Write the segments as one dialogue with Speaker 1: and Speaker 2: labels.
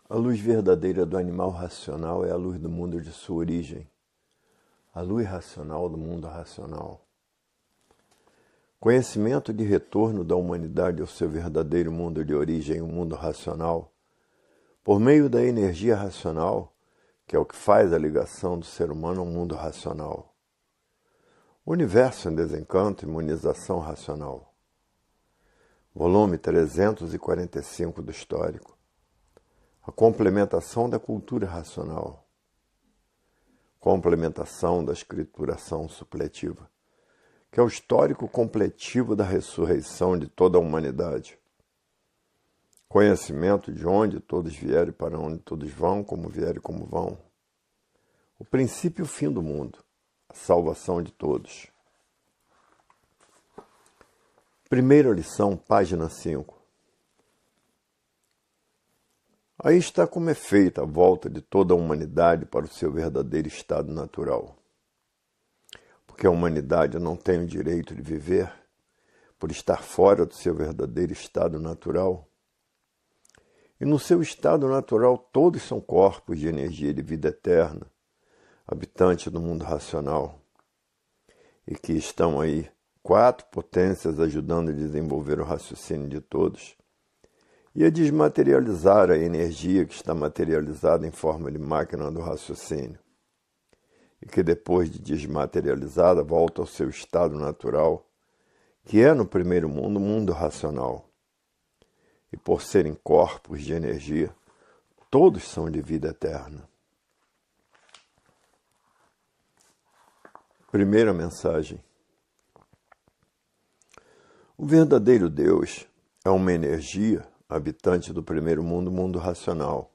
Speaker 1: A luz verdadeira do animal racional é a luz do mundo de sua origem, a luz racional do mundo racional. Conhecimento de retorno da humanidade ao seu verdadeiro mundo de origem, o mundo racional, por meio da energia racional, que é o que faz a ligação do ser humano ao mundo racional. Universo em desencanto, imunização racional. Volume 345 do Histórico. A complementação da cultura racional. Complementação da escrituração supletiva, que é o histórico completivo da ressurreição de toda a humanidade. Conhecimento de onde todos vieram e para onde todos vão, como vieram e como vão. O princípio e o fim do mundo, a salvação de todos. Primeira lição, página 5. Aí está como é feita a volta de toda a humanidade para o seu verdadeiro estado natural. Porque a humanidade não tem o direito de viver por estar fora do seu verdadeiro estado natural. E no seu estado natural todos são corpos de energia de vida eterna, habitantes do mundo racional, e que estão aí 4 potências ajudando a desenvolver o raciocínio de todos e a desmaterializar a energia que está materializada em forma de máquina do raciocínio, e que depois de desmaterializada volta ao seu estado natural, que é no primeiro mundo, o mundo racional. E por serem corpos de energia, todos são de vida eterna. Primeira mensagem. O verdadeiro Deus é uma energia habitante do primeiro mundo, o mundo racional.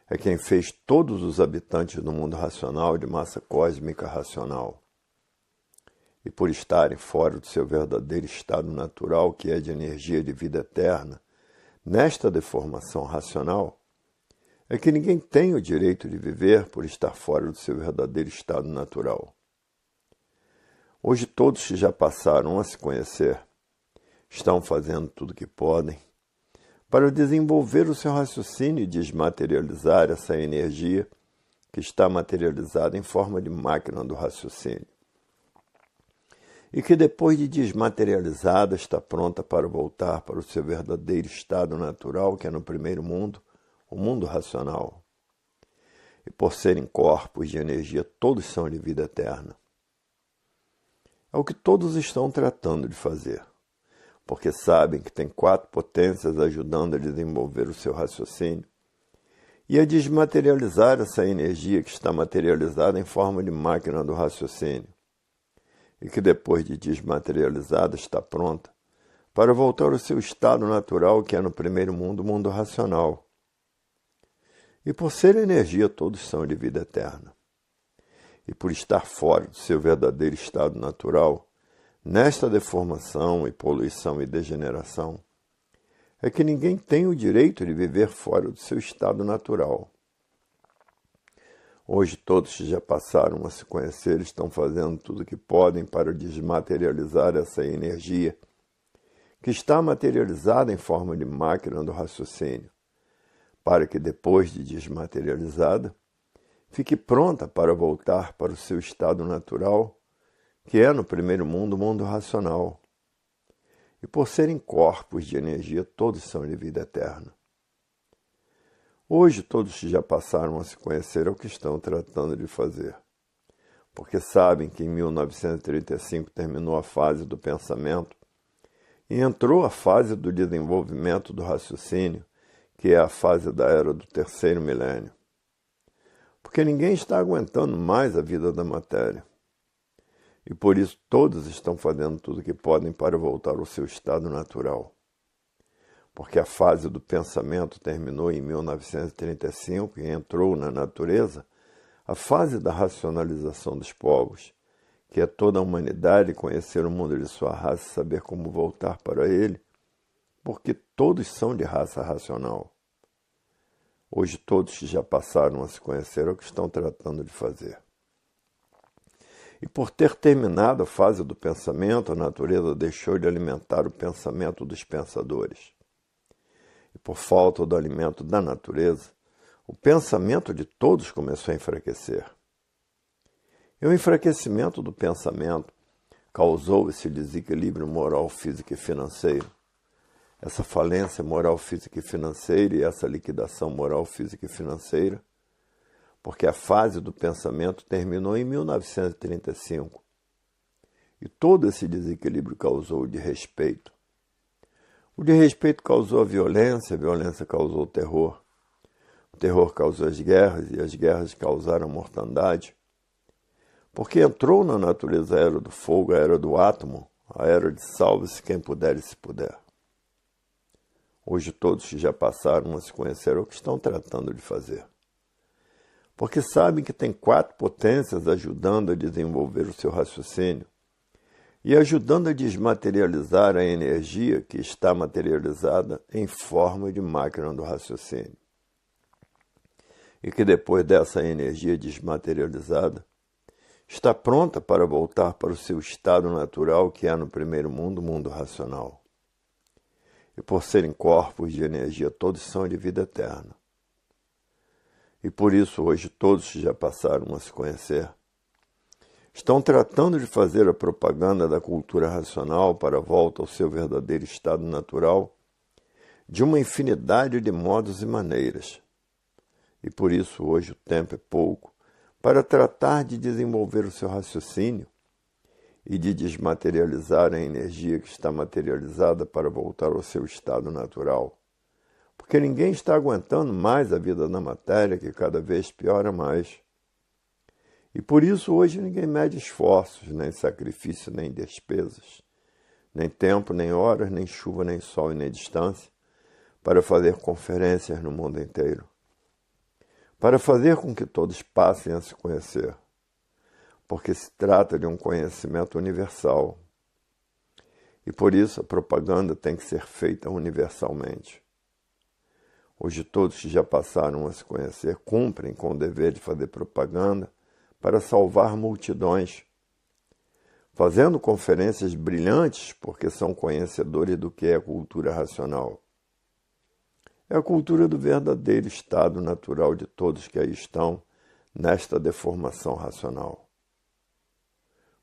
Speaker 1: É quem fez todos os habitantes do mundo racional de massa cósmica racional. E por estarem fora do seu verdadeiro estado natural, que é de energia de vida eterna, nesta deformação racional, é que ninguém tem o direito de viver por estar fora do seu verdadeiro estado natural. Hoje todos que já passaram a se conhecer estão fazendo tudo o que podem para desenvolver o seu raciocínio e desmaterializar essa energia que está materializada em forma de máquina do raciocínio. E que depois de desmaterializada está pronta para voltar para o seu verdadeiro estado natural, que é no primeiro mundo, o mundo racional. E por serem corpos de energia, todos são de vida eterna. É o que todos estão tratando de fazer, porque sabem que tem 4 potências ajudando a desenvolver o seu raciocínio e a desmaterializar essa energia que está materializada em forma de máquina do raciocínio, e que depois de desmaterializada está pronta para voltar ao seu estado natural, que é no primeiro mundo, o mundo racional. E por ser energia, todos são de vida eterna. E por estar fora do seu verdadeiro estado natural, nesta deformação e poluição e degeneração, é que ninguém tem o direito de viver fora do seu estado natural. Hoje todos que já passaram a se conhecer estão fazendo tudo o que podem para desmaterializar essa energia, que está materializada em forma de máquina do raciocínio, para que depois de desmaterializada, fique pronta para voltar para o seu estado natural, que é no primeiro mundo, o mundo racional. E por serem corpos de energia, todos são de vida eterna. Hoje todos que já passaram a se conhecer é o que estão tratando de fazer, porque sabem que em 1935 terminou a fase do pensamento e entrou a fase do desenvolvimento do raciocínio, que é a fase da era do 3º milênio. Porque ninguém está aguentando mais a vida da matéria. E por isso todos estão fazendo tudo o que podem para voltar ao seu estado natural. Porque a fase do pensamento terminou em 1935 e entrou na natureza a fase da racionalização dos povos, que é toda a humanidade conhecer o mundo de sua raça e saber como voltar para ele, porque todos são de raça racional. Hoje todos que já passaram a se conhecer é o que estão tratando de fazer. E por ter terminado a fase do pensamento, a natureza deixou de alimentar o pensamento dos pensadores. E por falta do alimento da natureza, o pensamento de todos começou a enfraquecer. E o enfraquecimento do pensamento causou esse desequilíbrio moral, físico e financeiro, essa falência moral, física e financeira e essa liquidação moral, física e financeira, porque a fase do pensamento terminou em 1935. E todo esse desequilíbrio causou o desrespeito. O desrespeito causou a violência causou o terror causou as guerras, e as guerras causaram mortandade. Porque entrou na natureza a era do fogo, a era do átomo, a era de salve-se quem puder e se puder. Hoje todos que já passaram a se conhecer o que estão tratando de fazer. Porque sabem que tem 4 potências ajudando a desenvolver o seu raciocínio e ajudando a desmaterializar a energia que está materializada em forma de máquina do raciocínio. E que depois dessa energia desmaterializada, está pronta para voltar para o seu estado natural, que é no primeiro mundo, o mundo racional. E por serem corpos de energia, todos são de vida eterna. E por isso hoje todos que já passaram a se conhecer estão tratando de fazer a propaganda da cultura racional para a volta ao seu verdadeiro estado natural de uma infinidade de modos e maneiras. E por isso hoje o tempo é pouco para tratar de desenvolver o seu raciocínio e de desmaterializar a energia que está materializada para voltar ao seu estado natural. Porque ninguém está aguentando mais a vida na matéria, que cada vez piora mais. E por isso hoje ninguém mede esforços, nem sacrifício, nem despesas, nem tempo, nem horas, nem chuva, nem sol e nem distância, para fazer conferências no mundo inteiro. Para fazer com que todos passem a se conhecer, porque se trata de um conhecimento universal. E por isso a propaganda tem que ser feita universalmente. Hoje todos que já passaram a se conhecer cumprem com o dever de fazer propaganda para salvar multidões, fazendo conferências brilhantes porque são conhecedores do que é a cultura racional. É a cultura do verdadeiro estado natural de todos que aí estão nesta deformação racional.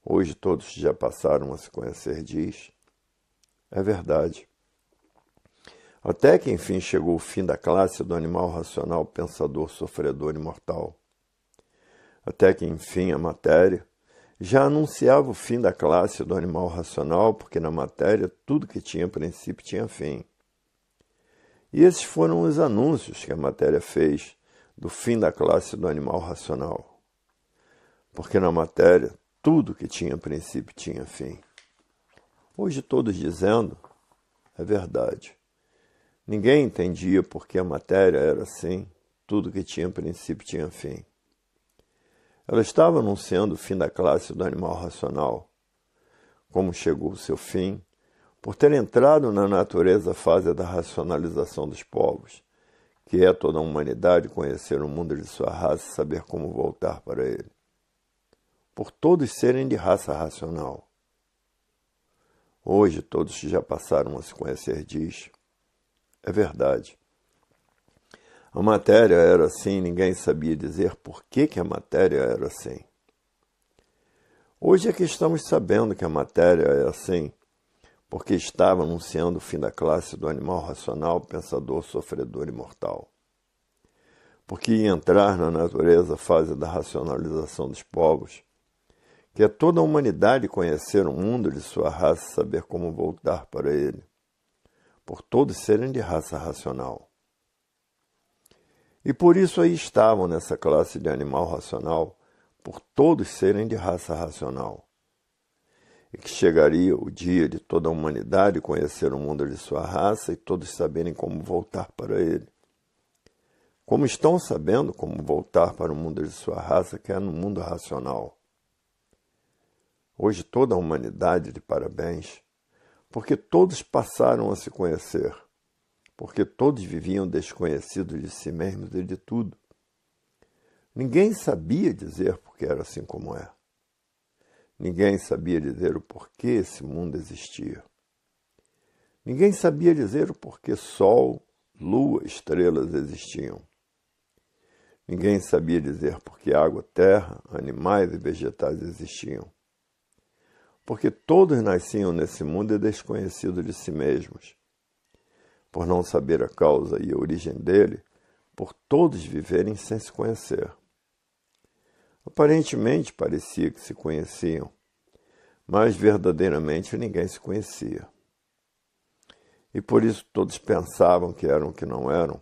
Speaker 1: Hoje todos que já passaram a se conhecer diz, é verdade. Até que enfim chegou o fim da classe do animal racional, pensador, sofredor e mortal. Até que enfim a matéria já anunciava o fim da classe do animal racional, porque na matéria tudo que tinha princípio tinha fim. E esses foram os anúncios que a matéria fez do fim da classe do animal racional. Porque na matéria, tudo que tinha princípio tinha fim. Hoje todos dizendo, é verdade. Ninguém entendia porque a matéria era assim, tudo que tinha princípio tinha fim. Ela estava anunciando o fim da classe do animal racional, como chegou o seu fim, por ter entrado na natureza a fase da racionalização dos povos, que é toda a humanidade conhecer o mundo de sua raça e saber como voltar para ele. Por todos serem de raça racional. Hoje, todos que já passaram a se conhecer diz, é verdade. A matéria era assim, ninguém sabia dizer por que a matéria era assim. Hoje é que estamos sabendo que a matéria é assim, porque estava anunciando o fim da classe do animal racional, pensador, sofredor e mortal. Porque ia entrar na natureza a fase da racionalização dos povos, que é toda a humanidade conhecer o mundo de sua raça e saber como voltar para ele, por todos serem de raça racional. E por isso aí estavam nessa classe de animal racional, por todos serem de raça racional. E que chegaria o dia de toda a humanidade conhecer o mundo de sua raça e todos saberem como voltar para ele. Como estão sabendo como voltar para o mundo de sua raça, que é no mundo racional. Hoje toda a humanidade de parabéns, porque todos passaram a se conhecer, porque todos viviam desconhecidos de si mesmos e de tudo. Ninguém sabia dizer porque era assim como é. Ninguém sabia dizer o porquê esse mundo existia. Ninguém sabia dizer o porquê sol, lua, estrelas existiam. Ninguém sabia dizer por que água, terra, animais e vegetais existiam. Porque todos nasciam nesse mundo desconhecidos de si mesmos. Por não saber a causa e a origem dele, por todos viverem sem se conhecer. Aparentemente parecia que se conheciam, mas verdadeiramente ninguém se conhecia. E por isso todos pensavam que eram o que não eram.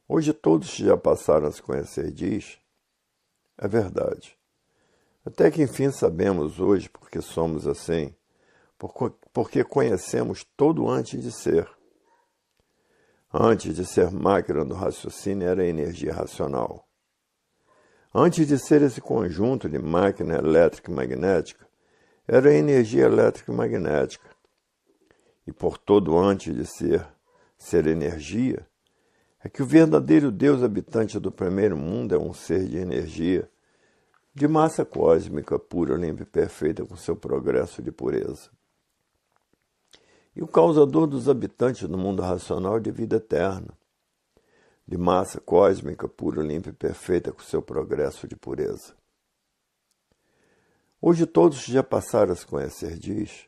Speaker 1: Hoje todos já passaram a se conhecer, diz. É verdade. Até que enfim sabemos hoje porque somos assim, porque conhecemos todo antes de ser. Antes de ser máquina do raciocínio era energia racional. Antes de ser esse conjunto de máquina elétrica e magnética, era energia elétrica e magnética. E por todo antes de ser energia, é que o verdadeiro Deus habitante do primeiro mundo é um ser de energia, de massa cósmica pura, limpa e perfeita com seu progresso de pureza. E o causador dos habitantes do mundo racional é de vida eterna, de massa cósmica pura, limpa e perfeita com seu progresso de pureza. Hoje todos já passaram a se conhecer, diz.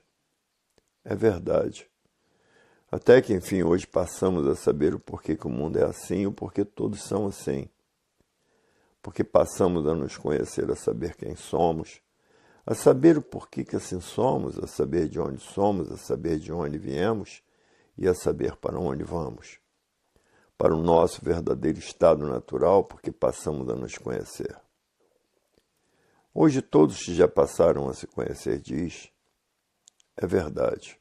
Speaker 1: É verdade. Até que enfim hoje passamos a saber o porquê que o mundo é assim e o porquê todos são assim. Porque passamos a nos conhecer, a saber quem somos, a saber o porquê que assim somos, a saber de onde somos, a saber de onde viemos e a saber para onde vamos. Para o nosso verdadeiro estado natural, porque passamos a nos conhecer. Hoje todos que já passaram a se conhecer, diz. É verdade.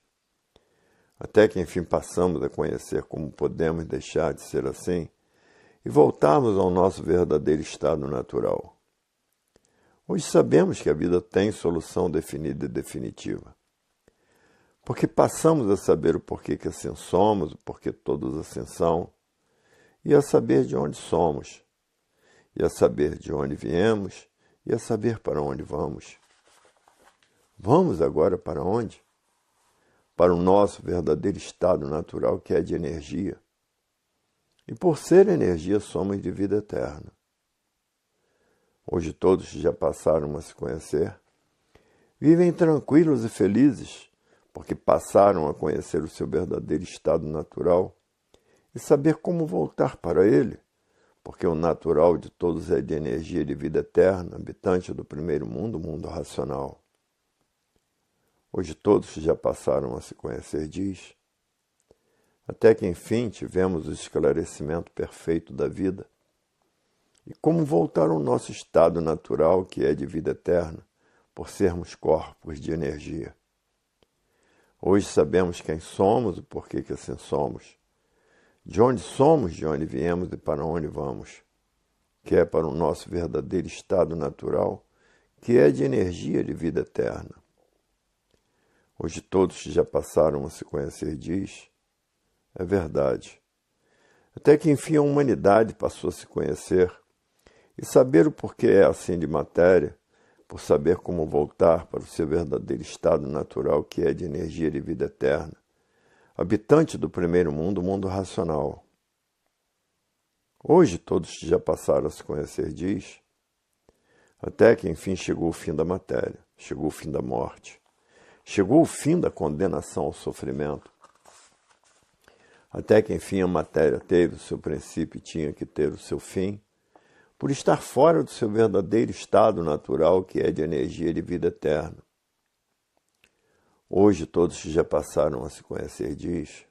Speaker 1: Até que enfim passamos a conhecer como podemos deixar de ser assim e voltarmos ao nosso verdadeiro estado natural. Hoje sabemos que a vida tem solução definida e definitiva. Porque passamos a saber o porquê que assim somos, o porquê todos assim são, e a saber de onde somos, e a saber de onde viemos, e a saber para onde vamos. Vamos agora para onde? Para o nosso verdadeiro estado natural, que é de energia. E por ser energia, somos de vida eterna. Hoje todos que já passaram a se conhecer, vivem tranquilos e felizes, porque passaram a conhecer o seu verdadeiro estado natural e saber como voltar para ele, porque o natural de todos é de energia de vida eterna, habitante do primeiro mundo, o mundo racional. Hoje todos que já passaram a se conhecer, diz. Até que enfim tivemos o esclarecimento perfeito da vida e como voltar ao nosso estado natural, que é de vida eterna, por sermos corpos de energia. Hoje sabemos quem somos e por que assim somos, de onde somos, de onde viemos e para onde vamos, que é para o nosso verdadeiro estado natural, que é de energia de vida eterna. Hoje todos que já passaram a se conhecer, diz. É verdade. Até que enfim a humanidade passou a se conhecer e saber o porquê é assim de matéria, por saber como voltar para o seu verdadeiro estado natural, que é de energia de vida eterna, habitante do primeiro mundo, o mundo racional. Hoje todos que já passaram a se conhecer, diz. Até que enfim chegou o fim da matéria, chegou o fim da morte, chegou o fim da condenação ao sofrimento. Até que enfim a matéria teve o seu princípio e tinha que ter o seu fim, por estar fora do seu verdadeiro estado natural, que é de energia de vida eterna. Hoje todos que já passaram a se conhecer, diz.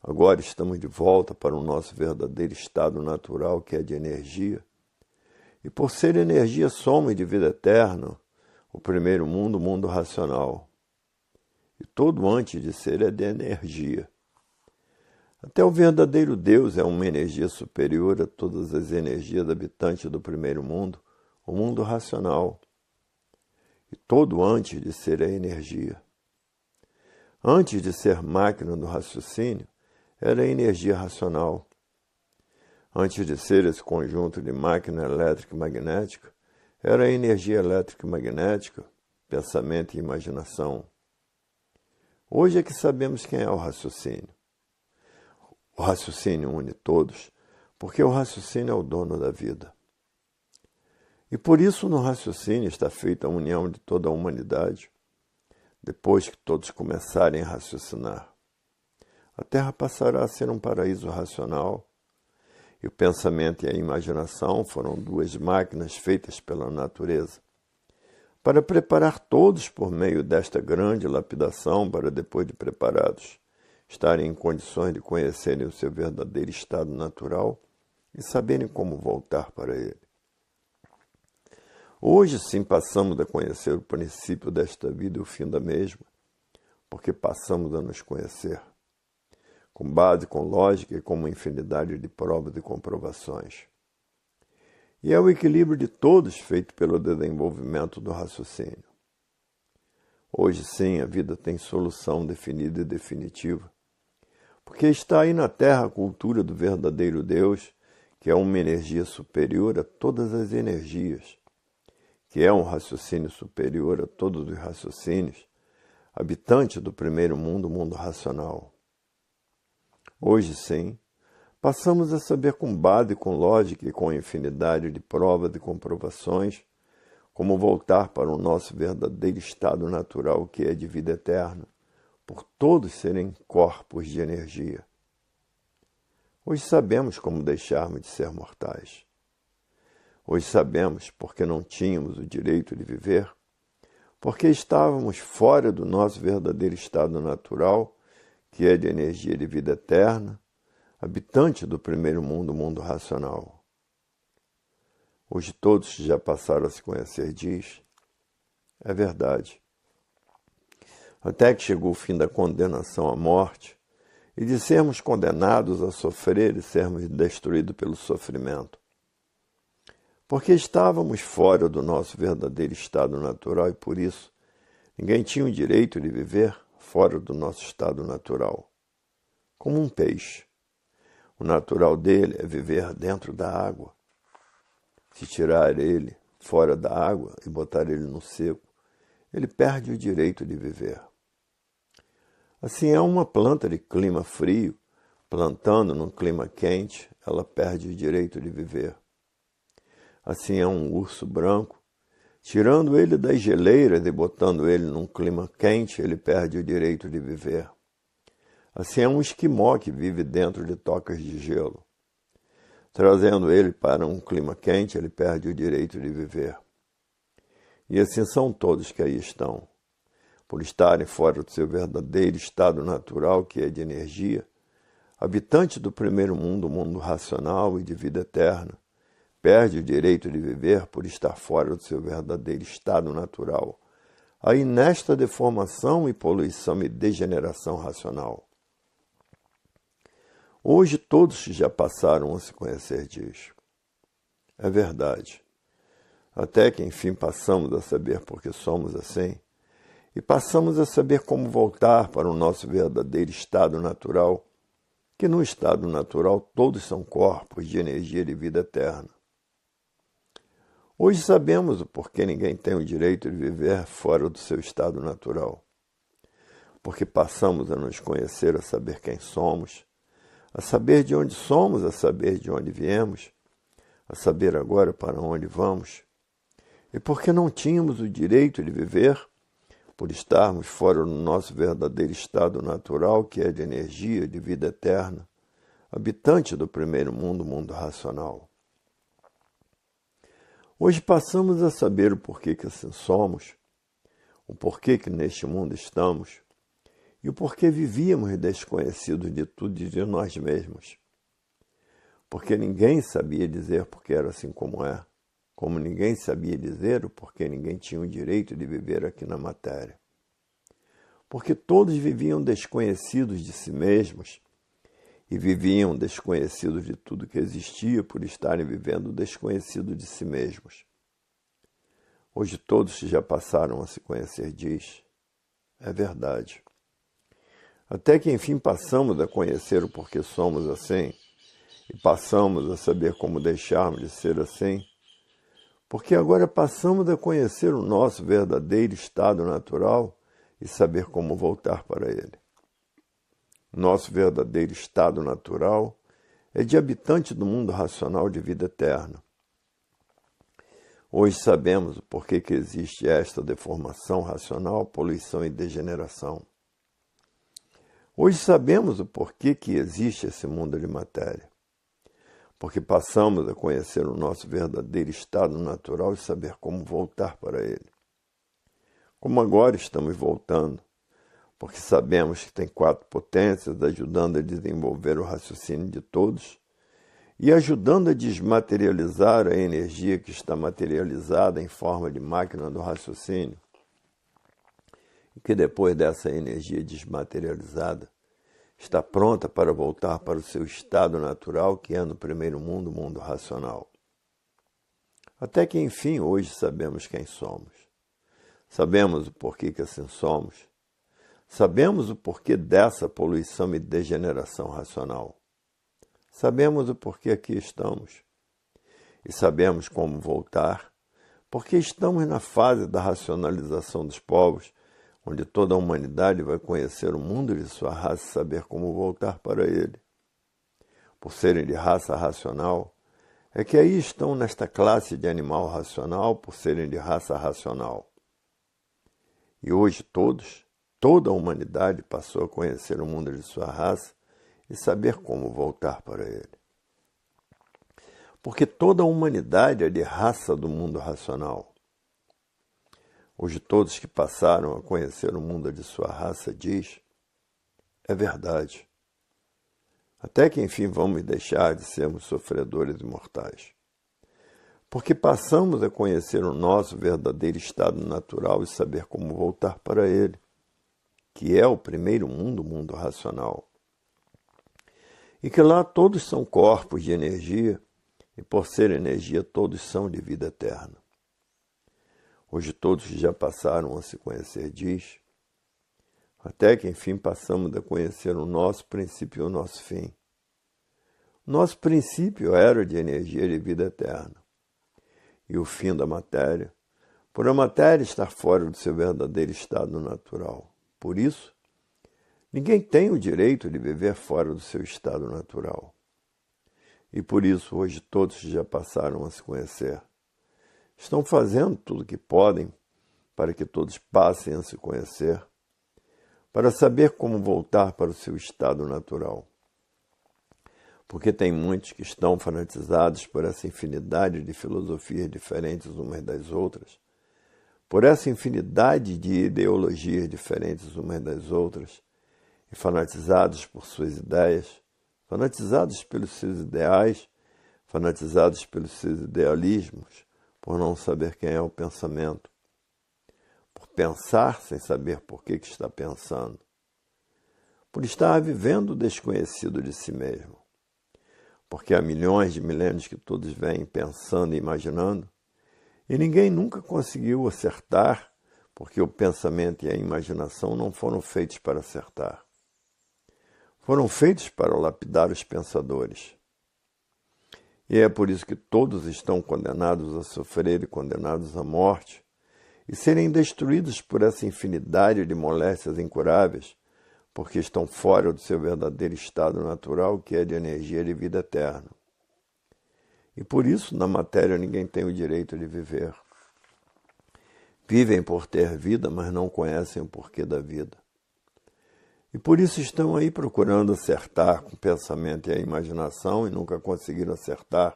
Speaker 1: Agora estamos de volta para o nosso verdadeiro estado natural, que é de energia. E por ser energia somos de vida eterna, o primeiro mundo, o mundo racional. E todo antes de ser é de energia. Até o verdadeiro Deus é uma energia superior a todas as energias habitantes do primeiro mundo, o mundo racional. E todo antes de ser é energia. Antes de ser máquina do raciocínio, era energia racional. Antes de ser esse conjunto de máquina elétrica e magnética, era energia elétrica e magnética, pensamento e imaginação. Hoje é que sabemos quem é o raciocínio. O raciocínio une todos, porque o raciocínio é o dono da vida. E por isso no raciocínio está feita a união de toda a humanidade, depois que todos começarem a raciocinar. A Terra passará a ser um paraíso racional, e o pensamento e a imaginação foram duas máquinas feitas pela natureza, para preparar todos por meio desta grande lapidação para, depois de preparados, estarem em condições de conhecerem o seu verdadeiro estado natural e saberem como voltar para ele. Hoje sim passamos a conhecer o princípio desta vida e o fim da mesma, porque passamos a nos conhecer, com base, com lógica e com uma infinidade de provas e comprovações. E é o equilíbrio de todos feito pelo desenvolvimento do raciocínio. Hoje sim a vida tem solução definida e definitiva, porque está aí na Terra a cultura do verdadeiro Deus, que é uma energia superior a todas as energias, que é um raciocínio superior a todos os raciocínios, habitante do primeiro mundo, o mundo racional. Hoje sim, passamos a saber com base, com lógica e com infinidade de provas e comprovações, como voltar para o nosso verdadeiro estado natural, que é de vida eterna, por todos serem corpos de energia. Hoje sabemos como deixarmos de ser mortais. Hoje sabemos porque não tínhamos o direito de viver, porque estávamos fora do nosso verdadeiro estado natural, que é de energia de vida eterna, habitante do primeiro mundo, o mundo racional. Hoje todos que já passaram a se conhecer diz, é verdade. Até que chegou o fim da condenação à morte, e de sermos condenados a sofrer e sermos destruídos pelo sofrimento. Porque estávamos fora do nosso verdadeiro estado natural e por isso ninguém tinha o direito de viver fora do nosso estado natural. Como um peixe. O natural dele é viver dentro da água. Se tirar ele fora da água e botar ele no seco, ele perde o direito de viver. Assim é uma planta de clima frio, plantando num clima quente, ela perde o direito de viver. Assim é um urso branco, tirando ele das geleiras e botando ele num clima quente, ele perde o direito de viver. Assim é um esquimó que vive dentro de tocas de gelo. Trazendo ele para um clima quente, ele perde o direito de viver. E assim são todos que aí estão, por estarem fora do seu verdadeiro estado natural, que é de energia, habitante do primeiro mundo, o mundo racional e de vida eterna, perde o direito de viver por estar fora do seu verdadeiro estado natural, aí nesta deformação e poluição e degeneração racional. Hoje todos já passaram a se conhecer disso. É verdade. Até que enfim passamos a saber por que somos assim, e passamos a saber como voltar para o nosso verdadeiro estado natural, que no estado natural todos são corpos de energia de vida eterna. Hoje sabemos o porquê ninguém tem o direito de viver fora do seu estado natural. Porque passamos a nos conhecer, a saber quem somos, a saber de onde somos, a saber de onde viemos, a saber agora para onde vamos. E porque não tínhamos o direito de viver, por estarmos fora do nosso verdadeiro estado natural, que é de energia, de vida eterna, habitante do primeiro mundo, o mundo racional. Hoje passamos a saber o porquê que assim somos, o porquê que neste mundo estamos e o porquê vivíamos desconhecidos de tudo e de nós mesmos. Porque ninguém sabia dizer porque era assim como é, como ninguém sabia dizer o porquê ninguém tinha o direito de viver aqui na matéria. Porque todos viviam desconhecidos de si mesmos e viviam desconhecidos de tudo que existia por estarem vivendo desconhecido de si mesmos. Hoje todos que já passaram a se conhecer diz, é verdade. Até que enfim passamos a conhecer o porquê somos assim e passamos a saber como deixarmos de ser assim, porque agora passamos a conhecer o nosso verdadeiro estado natural e saber como voltar para ele. Nosso verdadeiro estado natural é de habitante do mundo racional de vida eterna. Hoje sabemos o porquê que existe esta deformação racional, poluição e degeneração. Hoje sabemos o porquê que existe esse mundo de matéria. Porque passamos a conhecer o nosso verdadeiro estado natural e saber como voltar para ele. Como agora estamos voltando, porque sabemos que tem 4 potências ajudando a desenvolver o raciocínio de todos e ajudando a desmaterializar a energia que está materializada em forma de máquina do raciocínio, e que depois dessa energia desmaterializada está pronta para voltar para o seu estado natural, que é no primeiro mundo, o mundo racional. Até que, enfim, hoje sabemos quem somos. Sabemos o porquê que assim somos. Sabemos o porquê dessa poluição e degeneração racional. Sabemos o porquê aqui estamos. E sabemos como voltar, porque estamos na fase da racionalização dos povos, onde toda a humanidade vai conhecer o mundo de sua raça e saber como voltar para ele. Por serem de raça racional, é que aí estão nesta classe de animal racional, por serem de raça racional. E hoje toda a humanidade passou a conhecer o mundo de sua raça e saber como voltar para ele. Porque toda a humanidade é de raça do mundo racional. Hoje todos que passaram a conhecer o mundo de sua raça diz, é verdade. Até que enfim vamos deixar de sermos sofredores mortais. Porque passamos a conhecer o nosso verdadeiro estado natural e saber como voltar para ele, que é o primeiro mundo, o mundo racional. E que lá todos são corpos de energia, e por ser energia todos são de vida eterna. Hoje todos que já passaram a se conhecer diz, até que enfim passamos a conhecer o nosso princípio e o nosso fim. Nosso princípio era de energia de vida eterna. E o fim da matéria, por a matéria estar fora do seu verdadeiro estado natural. Por isso, ninguém tem o direito de viver fora do seu estado natural. E por isso, hoje, todos que já passaram a se conhecer estão fazendo tudo o que podem para que todos passem a se conhecer, para saber como voltar para o seu estado natural. Porque tem muitos que estão fanatizados por essa infinidade de filosofias diferentes umas das outras, por essa infinidade de ideologias diferentes umas das outras, e fanatizados por suas ideias, fanatizados pelos seus ideais, fanatizados pelos seus idealismos, por não saber quem é o pensamento, por pensar sem saber por que está pensando, por estar vivendo o desconhecido de si mesmo. Porque há milhões de milênios que todos vêm pensando e imaginando, e ninguém nunca conseguiu acertar, porque o pensamento e a imaginação não foram feitos para acertar. Foram feitos para lapidar os pensadores. E é por isso que todos estão condenados a sofrer e condenados à morte, e serem destruídos por essa infinidade de moléstias incuráveis, porque estão fora do seu verdadeiro estado natural, que é de energia de vida eterna. E por isso, na matéria, ninguém tem o direito de viver. Vivem por ter vida, mas não conhecem o porquê da vida. E por isso estão aí procurando acertar com o pensamento e a imaginação e nunca conseguiram acertar,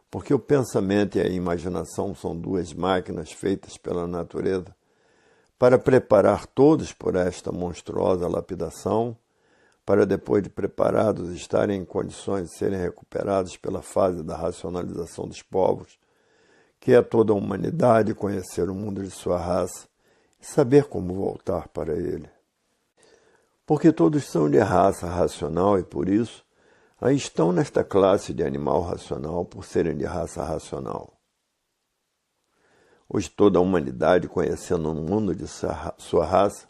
Speaker 1: porque o pensamento e a imaginação são 2 máquinas feitas pela natureza para preparar todos por esta monstruosa lapidação, para depois de preparados estarem em condições de serem recuperados pela fase da racionalização dos povos, que é toda a humanidade conhecer o mundo de sua raça e saber como voltar para ele. Porque todos são de raça racional e por isso aí estão nesta classe de animal racional por serem de raça racional. Hoje toda a humanidade conhecendo o mundo de sua raça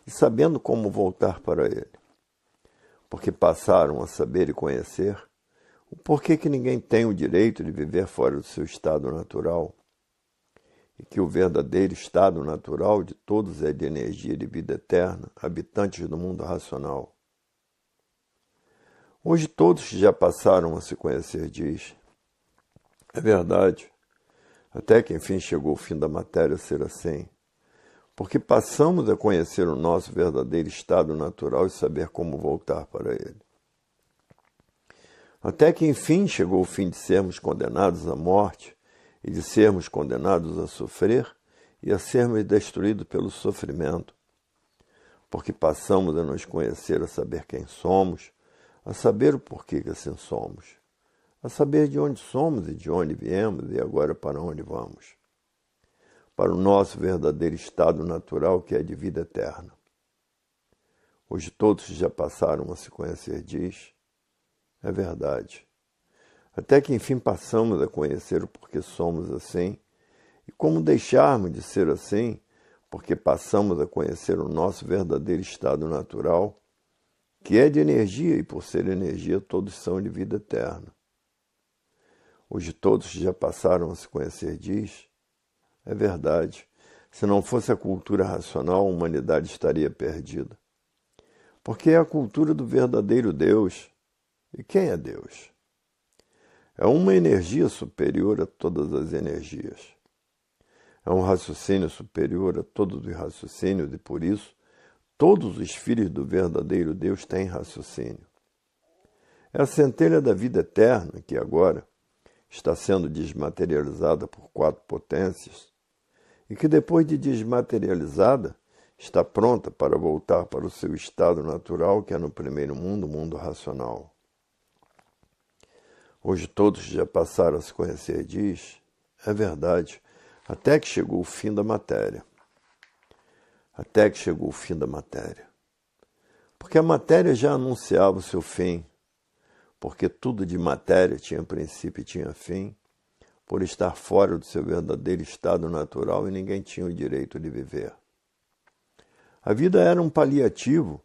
Speaker 1: e sabendo como voltar para ele. Porque passaram a saber e conhecer o porquê que ninguém tem o direito de viver fora do seu estado natural. E que o verdadeiro estado natural de todos é de energia de vida eterna, habitantes do mundo racional. Hoje todos que já passaram a se conhecer diz, é verdade, até que enfim chegou o fim da matéria ser assim, porque passamos a conhecer o nosso verdadeiro estado natural e saber como voltar para ele. Até que enfim chegou o fim de sermos condenados à morte e de sermos condenados a sofrer e a sermos destruídos pelo sofrimento, porque passamos a nos conhecer, a saber quem somos, a saber o porquê que assim somos, a saber de onde somos e de onde viemos e agora para onde vamos, para o nosso verdadeiro estado natural que é de vida eterna. Hoje todos já passaram a se conhecer diz, é verdade, até que enfim passamos a conhecer o porquê somos assim e como deixarmos de ser assim, porque passamos a conhecer o nosso verdadeiro estado natural, que é de energia e por ser energia todos são de vida eterna. Hoje todos já passaram a se conhecer diz, é verdade, se não fosse a cultura racional a humanidade estaria perdida, porque é a cultura do verdadeiro Deus. E quem é Deus? É uma energia superior a todas as energias. É um raciocínio superior a todos os raciocínios e, por isso, todos os filhos do verdadeiro Deus têm raciocínio. É a centelha da vida eterna que agora está sendo desmaterializada por 4 potências e que, depois de desmaterializada, está pronta para voltar para o seu estado natural, que é no primeiro mundo, o mundo racional. Hoje todos já passaram a se conhecer diz, é verdade, até que chegou o fim da matéria. Até que chegou o fim da matéria. Porque a matéria já anunciava o seu fim, porque tudo de matéria tinha princípio e tinha fim, por estar fora do seu verdadeiro estado natural e ninguém tinha o direito de viver. A vida era um paliativo,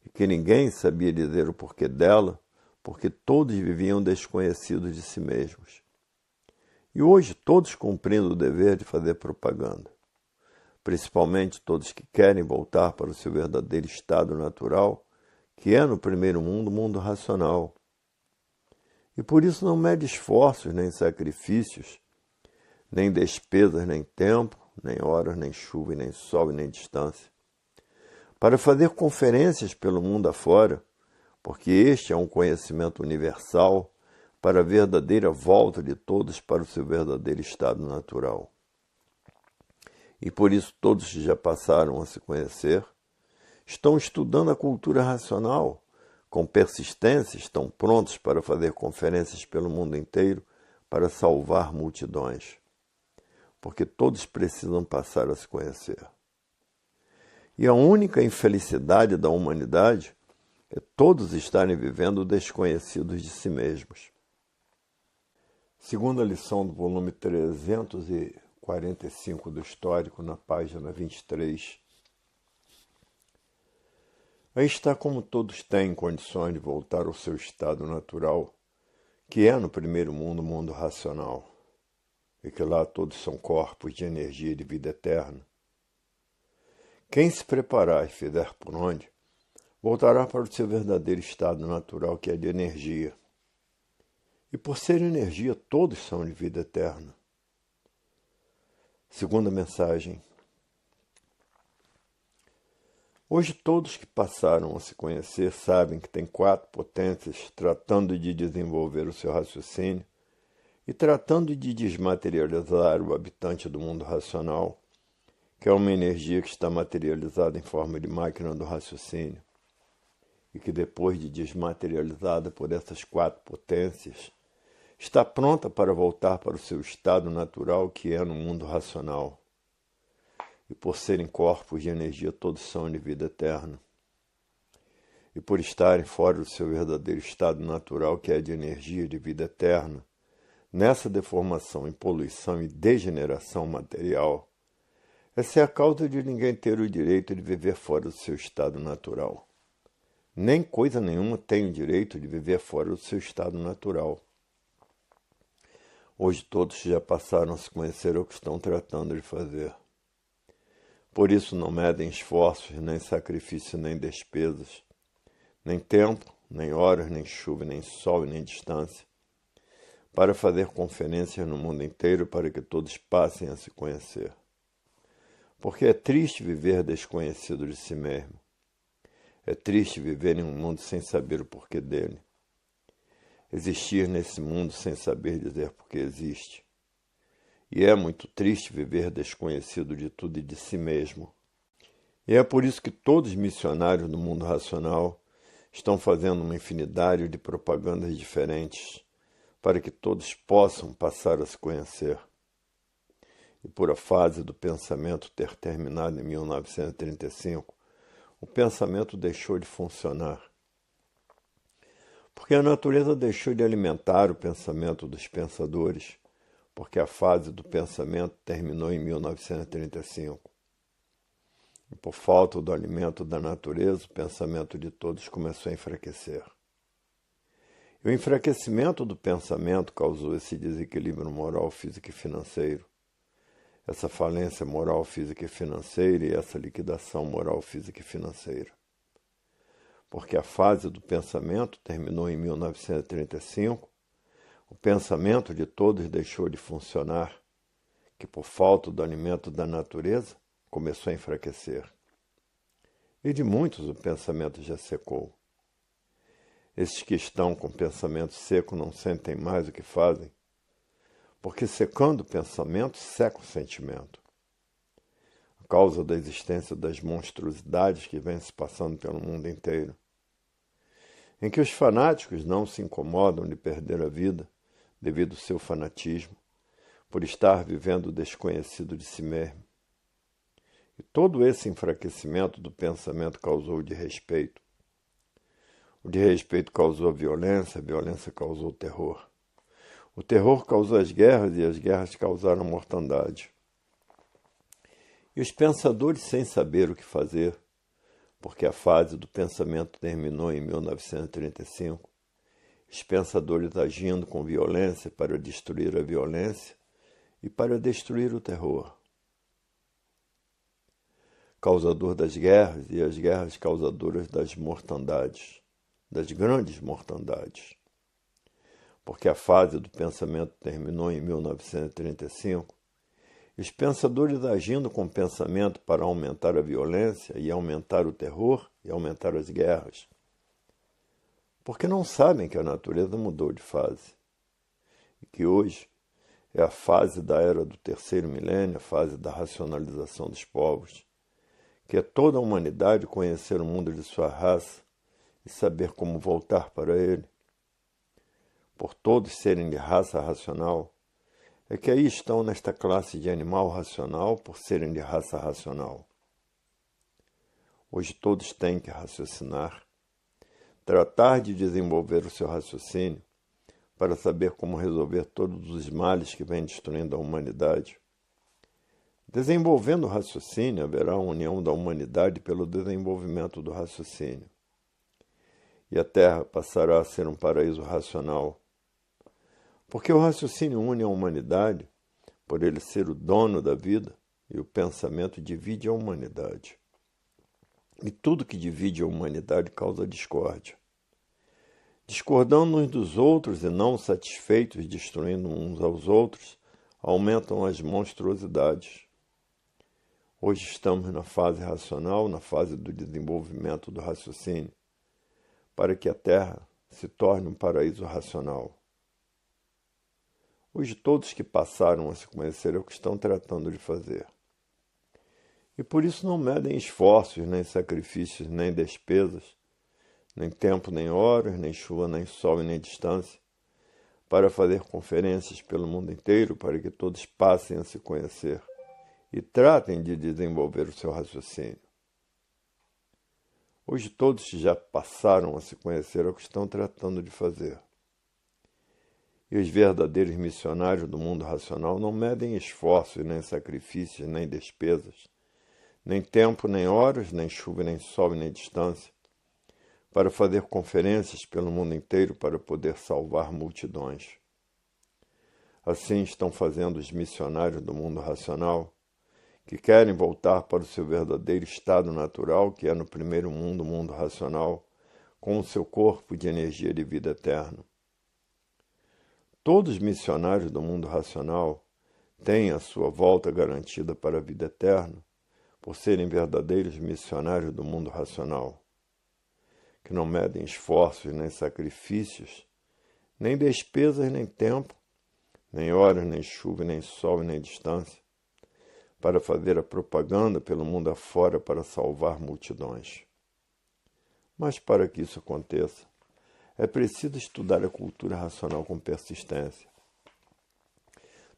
Speaker 1: e que ninguém sabia dizer o porquê dela, porque todos viviam desconhecidos de si mesmos. E hoje todos cumprindo o dever de fazer propaganda, principalmente todos que querem voltar para o seu verdadeiro estado natural, que é no primeiro mundo, o mundo racional. E por isso não mede esforços, nem sacrifícios, nem despesas, nem tempo, nem horas, nem chuva, nem sol, nem distância, para fazer conferências pelo mundo afora, porque este é um conhecimento universal para a verdadeira volta de todos para o seu verdadeiro estado natural. E por isso todos que já passaram a se conhecer estão estudando a cultura racional, com persistência estão prontos para fazer conferências pelo mundo inteiro para salvar multidões, porque todos precisam passar a se conhecer. E a única infelicidade da humanidade é todos estarem vivendo desconhecidos de si mesmos. Segunda lição do volume 345 do Histórico, na página 23. Aí está como todos têm condições de voltar ao seu estado natural, que é no primeiro mundo, o mundo racional, e que lá todos são corpos de energia e de vida eterna. Quem se preparar e fizer por onde, voltará para o seu verdadeiro estado natural, que é de energia. E por ser energia, todos são de vida eterna. Segunda mensagem. Hoje todos que passaram a se conhecer sabem que tem 4 potências tratando de desenvolver o seu raciocínio e tratando de desmaterializar o habitante do mundo racional, que é uma energia que está materializada em forma de máquina do raciocínio, e que depois de desmaterializada por essas 4 potências, está pronta para voltar para o seu estado natural, que é no mundo racional. E por serem corpos de energia, todos são de vida eterna. E por estarem fora do seu verdadeiro estado natural, que é de energia de vida eterna, nessa deformação, poluição e degeneração material, essa é a causa de ninguém ter o direito de viver fora do seu estado natural. Nem coisa nenhuma tem o direito de viver fora do seu estado natural. Hoje todos já passaram a se conhecer o que estão tratando de fazer. Por isso não medem esforços, nem sacrifício, nem despesas, nem tempo, nem horas, nem chuva, nem sol e nem distância, para fazer conferências no mundo inteiro para que todos passem a se conhecer. Porque é triste viver desconhecido de si mesmo. É triste viver em um mundo sem saber o porquê dele. Existir nesse mundo sem saber dizer por que existe. E é muito triste viver desconhecido de tudo e de si mesmo. E é por isso que todos os missionários do mundo racional estão fazendo uma infinidade de propagandas diferentes para que todos possam passar a se conhecer. E por a fase do pensamento ter terminado em 1935, o pensamento deixou de funcionar. Porque a natureza deixou de alimentar o pensamento dos pensadores, porque a fase do pensamento terminou em 1935. E por falta do alimento da natureza, o pensamento de todos começou a enfraquecer. E o enfraquecimento do pensamento causou esse desequilíbrio moral, físico e financeiro, essa falência moral, física e financeira e essa liquidação moral, física e financeira. Porque a fase do pensamento terminou em 1935, o pensamento de todos deixou de funcionar, que por falta do alimento da natureza começou a enfraquecer. E de muitos o pensamento já secou. Esses que estão com o pensamento seco não sentem mais o que fazem, porque secando o pensamento, seca o sentimento. A causa da existência das monstruosidades que vêm se passando pelo mundo inteiro, em que os fanáticos não se incomodam de perder a vida devido ao seu fanatismo, por estar vivendo o desconhecido de si mesmo. E todo esse enfraquecimento do pensamento causou o desrespeito. O desrespeito causou a violência causou o terror. O terror causou as guerras e as guerras causaram a mortandade. E os pensadores, sem saber o que fazer, porque a fase do pensamento terminou em 1935, os pensadores agindo com violência para destruir a violência e para destruir o terror. Causador das guerras e as guerras causadoras das mortandades, das grandes mortandades. Porque a fase do pensamento terminou em 1935, os pensadores agindo com pensamento para aumentar a violência e aumentar o terror e aumentar as guerras. Porque não sabem que a natureza mudou de fase. E que hoje é a fase da era do terceiro milênio, a fase da racionalização dos povos, que é toda a humanidade conhecer o mundo de sua raça e saber como voltar para ele. Por todos serem de raça racional, é que aí estão nesta classe de animal racional por serem de raça racional. Hoje todos têm que raciocinar, tratar de desenvolver o seu raciocínio para saber como resolver todos os males que vêm destruindo a humanidade. Desenvolvendo o raciocínio, haverá a união da humanidade pelo desenvolvimento do raciocínio. E a Terra passará a ser um paraíso racional, porque o raciocínio une a humanidade, por ele ser o dono da vida, e o pensamento divide a humanidade. E tudo que divide a humanidade causa discórdia. Discordando uns dos outros e não satisfeitos, destruindo uns aos outros, aumentam as monstruosidades. Hoje estamos na fase racional, na fase do desenvolvimento do raciocínio, para que a Terra se torne um paraíso racional. Hoje todos que passaram a se conhecer é o que estão tratando de fazer. E por isso não medem esforços, nem sacrifícios, nem despesas, nem tempo, nem horas, nem chuva, nem sol e nem distância, para fazer conferências pelo mundo inteiro, para que todos passem a se conhecer e tratem de desenvolver o seu raciocínio. Hoje todos que já passaram a se conhecer é o que estão tratando de fazer. E os verdadeiros missionários do mundo racional não medem esforços, nem sacrifícios, nem despesas, nem tempo, nem horas, nem chuva, nem sol, nem distância, para fazer conferências pelo mundo inteiro para poder salvar multidões. Assim estão fazendo os missionários do mundo racional, que querem voltar para o seu verdadeiro estado natural, que é no primeiro mundo, o mundo racional, com o seu corpo de energia de vida eterna. Todos os missionários do mundo racional têm a sua volta garantida para a vida eterna, por serem verdadeiros missionários do mundo racional, que não medem esforços nem sacrifícios, nem despesas nem tempo, nem horas, nem chuva, nem sol, nem distância, para fazer a propaganda pelo mundo afora para salvar multidões. Mas para que isso aconteça, é preciso estudar a cultura racional com persistência.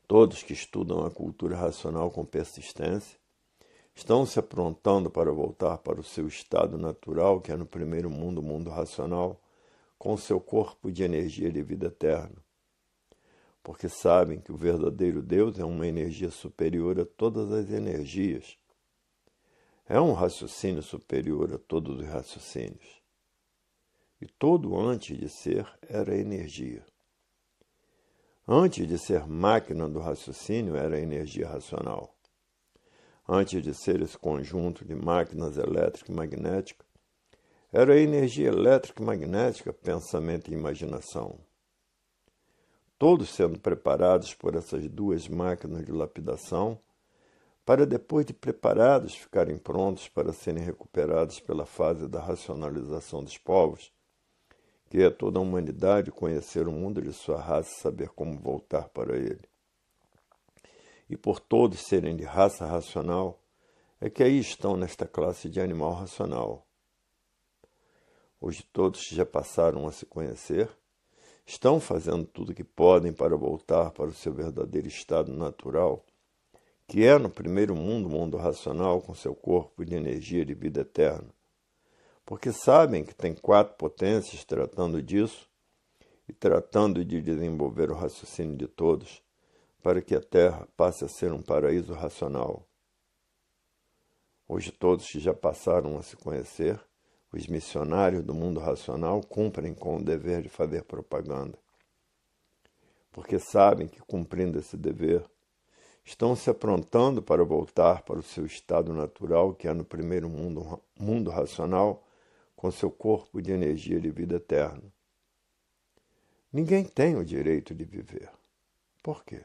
Speaker 1: Todos que estudam a cultura racional com persistência estão se aprontando para voltar para o seu estado natural, que é no primeiro mundo, o mundo racional, com seu corpo de energia de vida eterna. Porque sabem que o verdadeiro Deus é uma energia superior a todas as energias. É um raciocínio superior a todos os raciocínios. E todo antes de ser era energia. Antes de ser máquina do raciocínio era energia racional. Antes de ser esse conjunto de máquinas elétrica e magnética, era energia elétrica e magnética, pensamento e imaginação. Todos sendo preparados por essas duas máquinas de lapidação, para depois de preparados ficarem prontos para serem recuperados pela fase da racionalização dos povos, que é toda a humanidade conhecer o mundo de sua raça e saber como voltar para ele. E por todos serem de raça racional, é que aí estão nesta classe de animal racional. Hoje todos que já passaram a se conhecer, estão fazendo tudo o que podem para voltar para o seu verdadeiro estado natural, que é no primeiro mundo, o mundo racional, com seu corpo de energia de vida eterna. Porque sabem que tem 4 potências tratando disso e tratando de desenvolver o raciocínio de todos, para que a Terra passe a ser um paraíso racional. Hoje todos que já passaram a se conhecer, os missionários do mundo racional cumprem com o dever de fazer propaganda. Porque sabem que, cumprindo esse dever, estão se aprontando para voltar para o seu estado natural, que é no primeiro mundo racional, com seu corpo de energia de vida eterna. Ninguém tem o direito de viver. Por quê?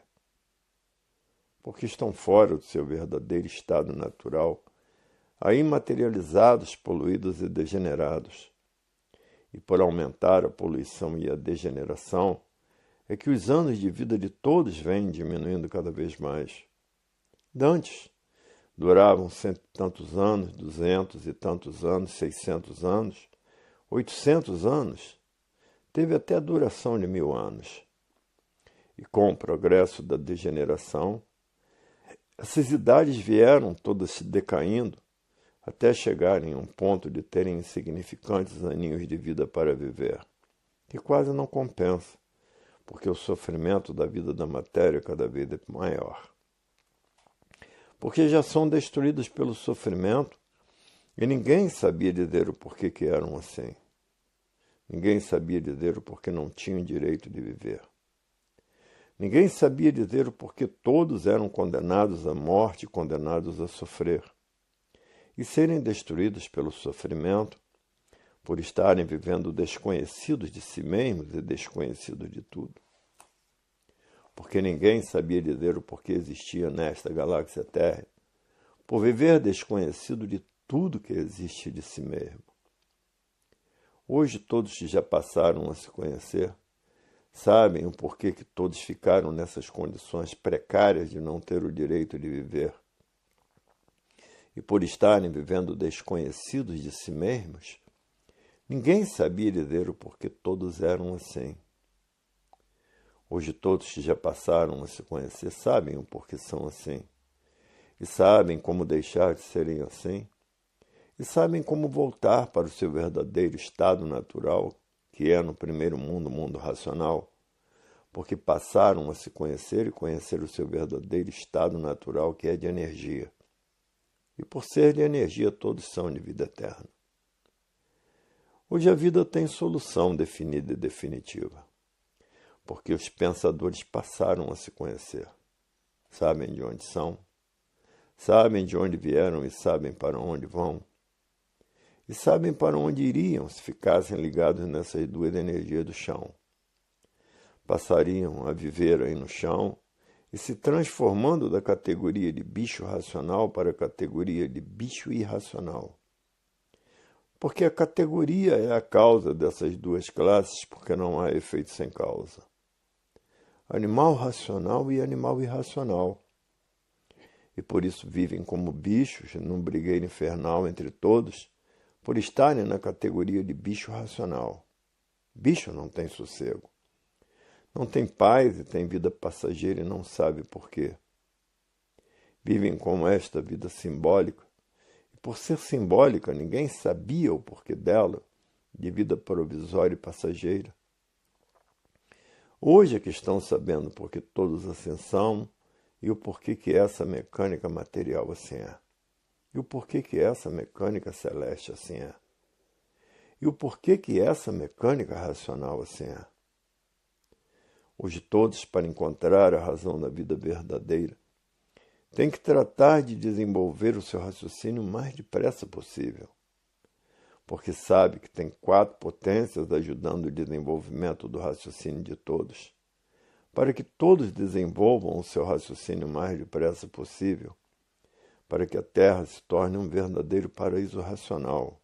Speaker 1: Porque estão fora do seu verdadeiro estado natural, aí materializados, poluídos e degenerados. E por aumentar a poluição e a degeneração, é que os anos de vida de todos vêm diminuindo cada vez mais. Dantes duravam 100 e tantos anos, 200 e tantos anos, 600 anos, 800 anos, teve até a duração de 1000 anos. E com o progresso da degeneração, essas idades vieram todas se decaindo, até chegarem a um ponto de terem insignificantes aninhos de vida para viver, que quase não compensa, porque o sofrimento da vida da matéria cada vez é maior. Porque já são destruídos pelo sofrimento e ninguém sabia dizer o porquê que eram assim. Ninguém sabia dizer o porquê não tinham direito de viver. Ninguém sabia dizer o porquê todos eram condenados à morte e condenados a sofrer. E serem destruídos pelo sofrimento, por estarem vivendo desconhecidos de si mesmos e desconhecidos de tudo. Porque ninguém sabia dizer o porquê existia nesta galáxia Terra, por viver desconhecido de tudo que existe de si mesmo. Hoje todos que já passaram a se conhecer, sabem o porquê que todos ficaram nessas condições precárias de não ter o direito de viver. E por estarem vivendo desconhecidos de si mesmos, ninguém sabia dizer o porquê todos eram assim. Hoje todos que já passaram a se conhecer sabem o porquê são assim. E sabem como deixar de serem assim. E sabem como voltar para o seu verdadeiro estado natural, que é no primeiro mundo, o mundo racional, porque passaram a se conhecer e conhecer o seu verdadeiro estado natural, que é de energia. E por ser de energia, todos são de vida eterna. Hoje a vida tem solução definida e definitiva, porque os pensadores passaram a se conhecer. Sabem de onde são, sabem de onde vieram e sabem para onde vão. e sabem para onde iriam se ficassem ligados nessas duas energias do chão. Passariam a viver aí no chão e se transformando da categoria de bicho racional para a categoria de bicho irracional. Porque a categoria é a causa dessas duas classes, porque não há efeito sem causa. Animal racional e animal irracional. E por isso vivem como bichos, num brigueiro infernal entre todos, por estarem na categoria de bicho racional. Bicho não tem sossego. Não tem paz e tem vida passageira e não sabe por quê. Vivem como esta vida simbólica, e por ser simbólica ninguém sabia o porquê dela, de vida provisória e passageira. Hoje é que estão sabendo porque todos assim são, e o porquê que essa mecânica material assim é. E o porquê que essa mecânica celeste assim é. E o porquê que essa mecânica racional assim é. Hoje todos, para encontrar a razão da vida verdadeira, têm que tratar de desenvolver o seu raciocínio o mais depressa possível, porque sabe que tem 4 potências ajudando o desenvolvimento do raciocínio de todos, para que todos desenvolvam o seu raciocínio o mais depressa possível, para que a Terra se torne um verdadeiro paraíso racional.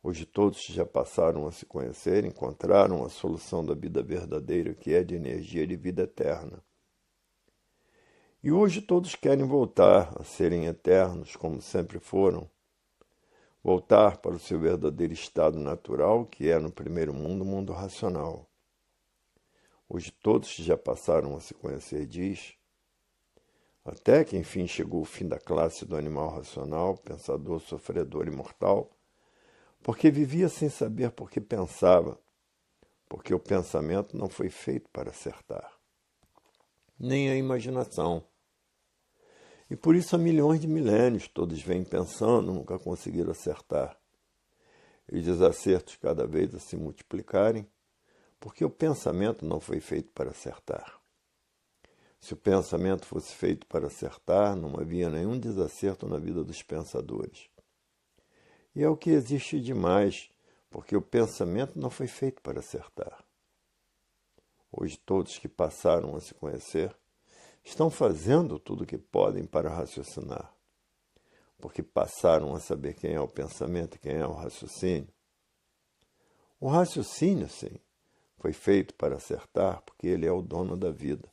Speaker 1: Hoje todos já passaram a se conhecer, encontraram a solução da vida verdadeira, que é de energia de vida eterna. E hoje todos querem voltar a serem eternos, como sempre foram, voltar para o seu verdadeiro estado natural, que é no primeiro mundo, o mundo racional. Hoje todos já passaram a se conhecer, diz, até que enfim chegou o fim da classe do animal racional, pensador, sofredor e mortal, porque vivia sem saber por que pensava, porque o pensamento não foi feito para acertar, nem a imaginação. E por isso há milhões de milênios todos vêm pensando, nunca conseguiram acertar. E os desacertos cada vez a se multiplicarem, porque o pensamento não foi feito para acertar. Se o pensamento fosse feito para acertar, não havia nenhum desacerto na vida dos pensadores. E é o que existe demais, porque o pensamento não foi feito para acertar. Hoje todos que passaram a se conhecer estão fazendo tudo o que podem para raciocinar, porque passaram a saber quem é o pensamento e quem é o raciocínio. O raciocínio, sim, foi feito para acertar, porque ele é o dono da vida.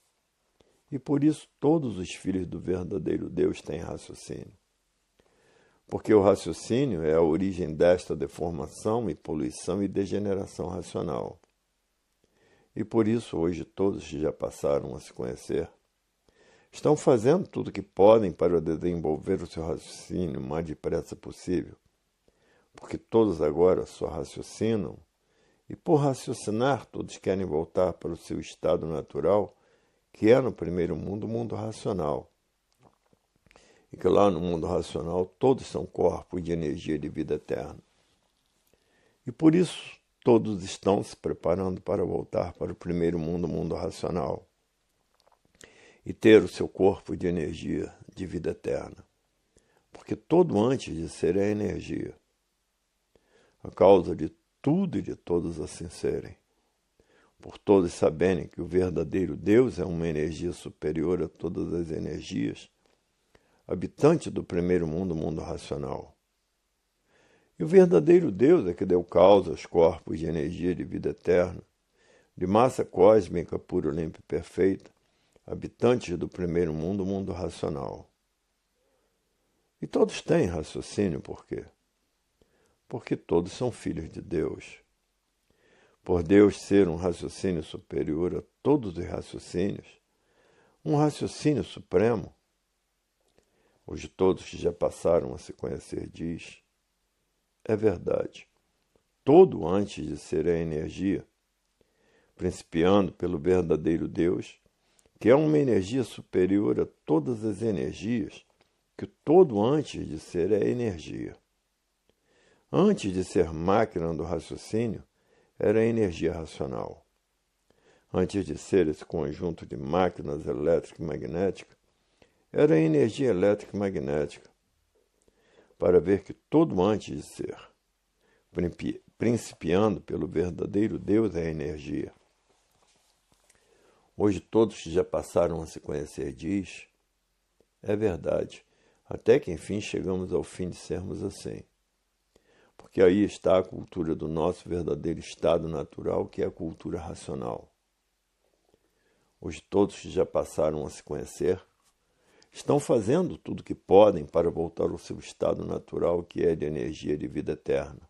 Speaker 1: E por isso todos os filhos do verdadeiro Deus têm raciocínio. Porque o raciocínio é a origem desta deformação e poluição e degeneração racional. E por isso hoje todos que já passaram a se conhecer estão fazendo tudo o que podem para desenvolver o seu raciocínio o mais depressa possível, porque todos agora só raciocinam, e por raciocinar todos querem voltar para o seu estado natural, que é no primeiro mundo, o mundo racional. E que lá no mundo racional todos são corpos de energia de vida eterna. E por isso todos estão se preparando para voltar para o primeiro mundo, o mundo racional, e ter o seu corpo de energia de vida eterna. Porque todo antes de ser é energia. A causa de tudo e de todos assim serem. Por todos saberem que o verdadeiro Deus é uma energia superior a todas as energias, habitante do primeiro mundo, o mundo racional. E o verdadeiro Deus é que deu causa aos corpos de energia de vida eterna, de massa cósmica pura, limpa e perfeita, habitantes do primeiro mundo, o mundo racional. E todos têm raciocínio, por quê? Porque todos são filhos de Deus. Por Deus ser um raciocínio superior a todos os raciocínios, um raciocínio supremo, hoje todos que já passaram a se conhecer diz, é verdade, todo antes de ser a energia, principiando pelo verdadeiro Deus, que é uma energia superior a todas as energias, que todo antes de ser é energia. Antes de ser máquina do raciocínio, era energia racional. Antes de ser esse conjunto de máquinas elétrica e magnética, era energia elétrica e magnética. para ver que todo antes de ser, principiando pelo verdadeiro Deus, é energia. Hoje todos que já passaram a se conhecer diz, é verdade, até que enfim chegamos ao fim de sermos assim. Porque aí está a cultura do nosso verdadeiro estado natural, que é a cultura racional. Hoje todos que já passaram a se conhecer estão fazendo tudo o que podem para voltar ao seu estado natural, que é de energia de vida eterna.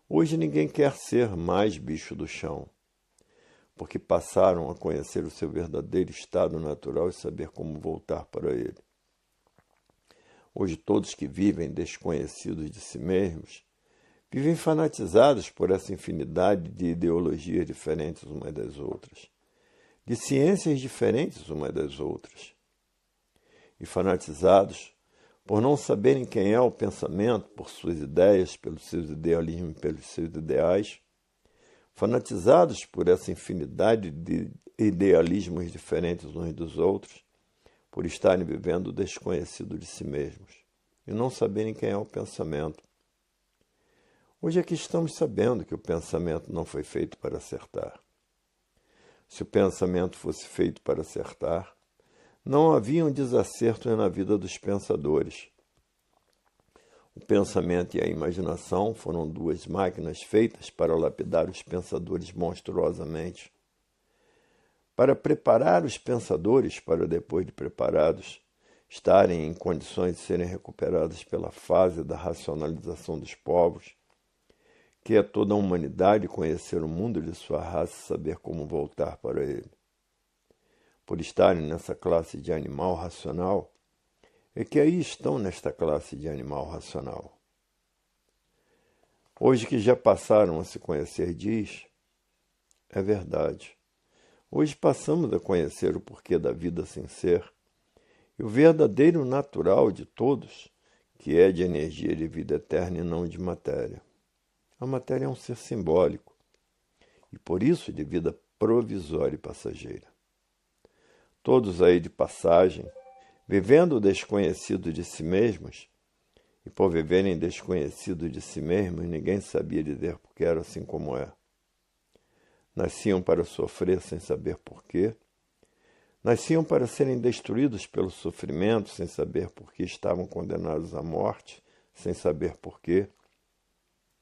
Speaker 1: Hoje ninguém quer ser mais bicho do chão, porque passaram a conhecer o seu verdadeiro estado natural e saber como voltar para ele. Hoje todos que vivem desconhecidos de si mesmos, vivem fanatizados por essa infinidade de ideologias diferentes umas das outras, de ciências diferentes umas das outras. E fanatizados por não saberem quem é o pensamento, por suas ideias, pelos seus idealismos, pelos seus ideais, fanatizados por essa infinidade de idealismos diferentes uns dos outros, por estarem vivendo desconhecido de si mesmos e não saberem quem é o pensamento. Hoje aqui estamos sabendo que o pensamento não foi feito para acertar. Se o pensamento fosse feito para acertar, não haviam desacertos na vida dos pensadores. O pensamento e a imaginação foram duas máquinas feitas para lapidar os pensadores monstruosamente, para preparar os pensadores para, depois de preparados, estarem em condições de serem recuperados pela fase da racionalização dos povos, que é toda a humanidade conhecer o mundo de sua raça e saber como voltar para ele. Por estarem nessa classe de animal racional, é que aí estão nesta classe de animal racional. Hoje que já passaram a se conhecer diz, é verdade. Hoje passamos a conhecer o porquê da vida sem ser e o verdadeiro natural de todos, que é de energia de vida eterna e não de matéria. A matéria é um ser simbólico e por isso de vida provisória e passageira. Todos aí de passagem, vivendo o desconhecido de si mesmos, e por viverem desconhecido de si mesmos, ninguém sabia dizer porque era assim como é. Nasciam para sofrer sem saber porquê, nasciam para serem destruídos pelo sofrimento sem saber por que estavam condenados à morte, sem saber porquê.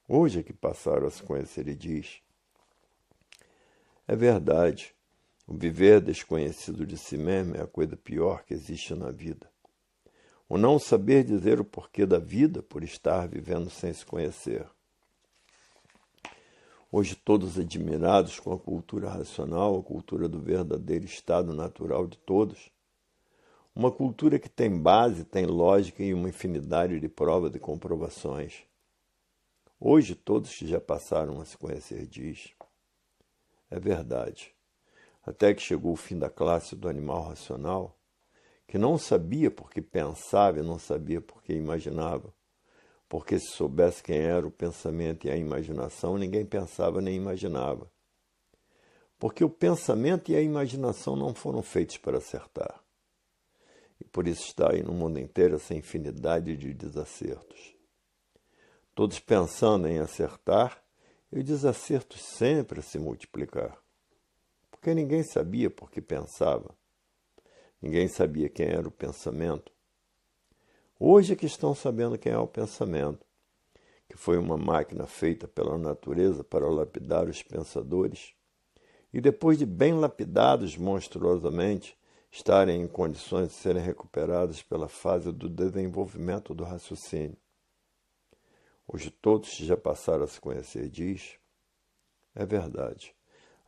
Speaker 1: Hoje é que passaram a se conhecer e diz, é verdade, o viver desconhecido de si mesmo é a coisa pior que existe na vida. O não saber dizer o porquê da vida por estar vivendo sem se conhecer. Hoje todos admirados com a cultura racional, a cultura do verdadeiro estado natural de todos, uma cultura que tem base, tem lógica e uma infinidade de provas e comprovações. Hoje todos que já passaram a se conhecer diz, é verdade. Até que chegou o fim da classe do animal racional, que não sabia porque pensava e não sabia porque imaginava, porque se soubesse quem era o pensamento e a imaginação, ninguém pensava nem imaginava. Porque o pensamento e a imaginação não foram feitos para acertar. E por isso está aí no mundo inteiro essa infinidade de desacertos. Todos pensando em acertar, e os desacertos sempre a se multiplicar. Porque ninguém sabia por que pensava. Ninguém sabia quem era o pensamento. Hoje é que estão sabendo quem é o pensamento, que foi uma máquina feita pela natureza para lapidar os pensadores, e depois de bem lapidados monstruosamente, estarem em condições de serem recuperados pela fase do desenvolvimento do raciocínio. Hoje todos já passaram a se conhecer diz, é verdade.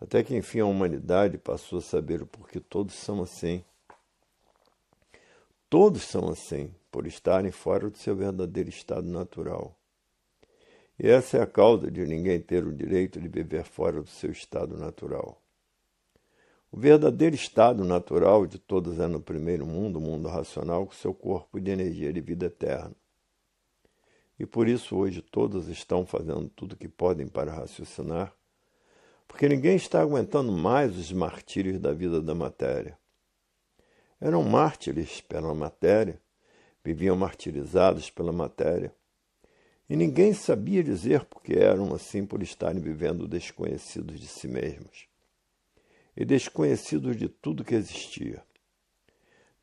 Speaker 1: Até que enfim a humanidade passou a saber o porquê todos são assim. Todos são assim, por estarem fora do seu verdadeiro estado natural. E essa é a causa de ninguém ter o direito de viver fora do seu estado natural. O verdadeiro estado natural de todos é no primeiro mundo, o mundo racional, com seu corpo de energia de vida eterna. E por isso hoje todos estão fazendo tudo o que podem para raciocinar, porque ninguém está aguentando mais os martírios da vida da matéria. Eram mártires pela matéria, Viviam martirizados pela matéria. E ninguém sabia dizer por que eram assim por estarem vivendo desconhecidos de si mesmos. E desconhecidos de tudo que existia.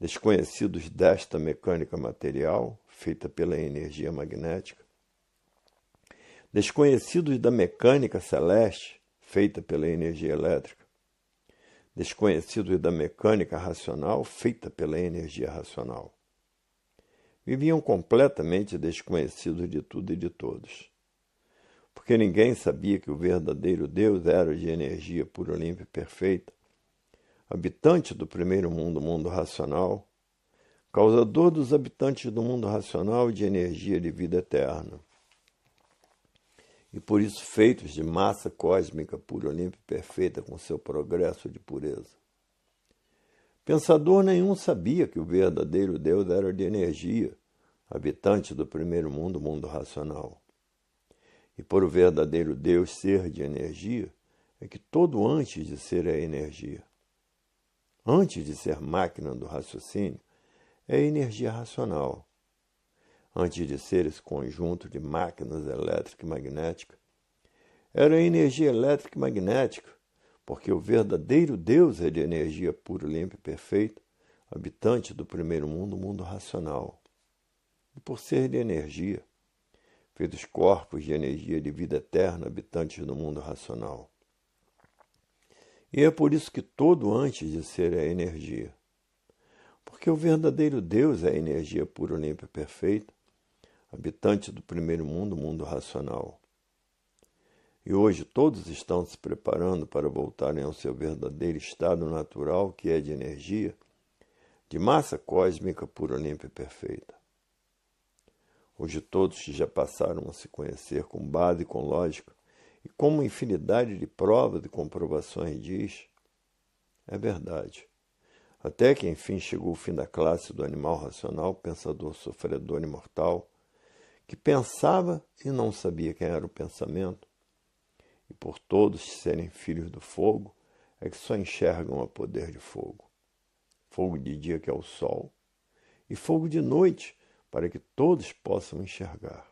Speaker 1: Desconhecidos desta mecânica material, feita pela energia magnética. Desconhecidos da mecânica celeste, feita pela energia elétrica. Desconhecidos da mecânica racional, feita pela energia racional. Viviam completamente desconhecidos de tudo e de todos. Porque ninguém sabia que o verdadeiro Deus era de energia pura, limpa e perfeita, habitante do primeiro mundo, o mundo racional, causador dos habitantes do mundo racional de energia de vida eterna. E por isso feitos de massa cósmica pura, limpa e perfeita com seu progresso de pureza. Pensador nenhum sabia que o verdadeiro Deus era de energia, habitante do primeiro mundo, o mundo racional. E por o verdadeiro Deus ser de energia, é que todo antes de ser é energia. Antes de ser máquina do raciocínio, é energia racional. Antes de ser esse conjunto de máquinas elétrica e magnética, era energia elétrica e magnética, porque o verdadeiro Deus é de energia pura, limpa e perfeita, habitante do primeiro mundo, o mundo racional. E por ser de energia, feitos corpos de energia de vida eterna, habitantes do mundo racional. E é por isso que todo antes de ser é energia. Porque o verdadeiro Deus é energia pura, limpa e perfeita, habitante do primeiro mundo, o mundo racional. E hoje todos estão se preparando para voltarem ao seu verdadeiro estado natural, que é de energia, de massa cósmica pura, limpa e perfeita. Hoje todos já passaram a se conhecer com base e com lógica, e como uma infinidade de provas e comprovações diz, é verdade. Até que enfim chegou o fim da classe do animal racional, pensador, sofredor, imortal, que pensava e não sabia quem era o pensamento, e por todos serem filhos do fogo, é que só enxergam a poder de fogo. Fogo de dia, que é o sol, e fogo de noite, para que todos possam enxergar.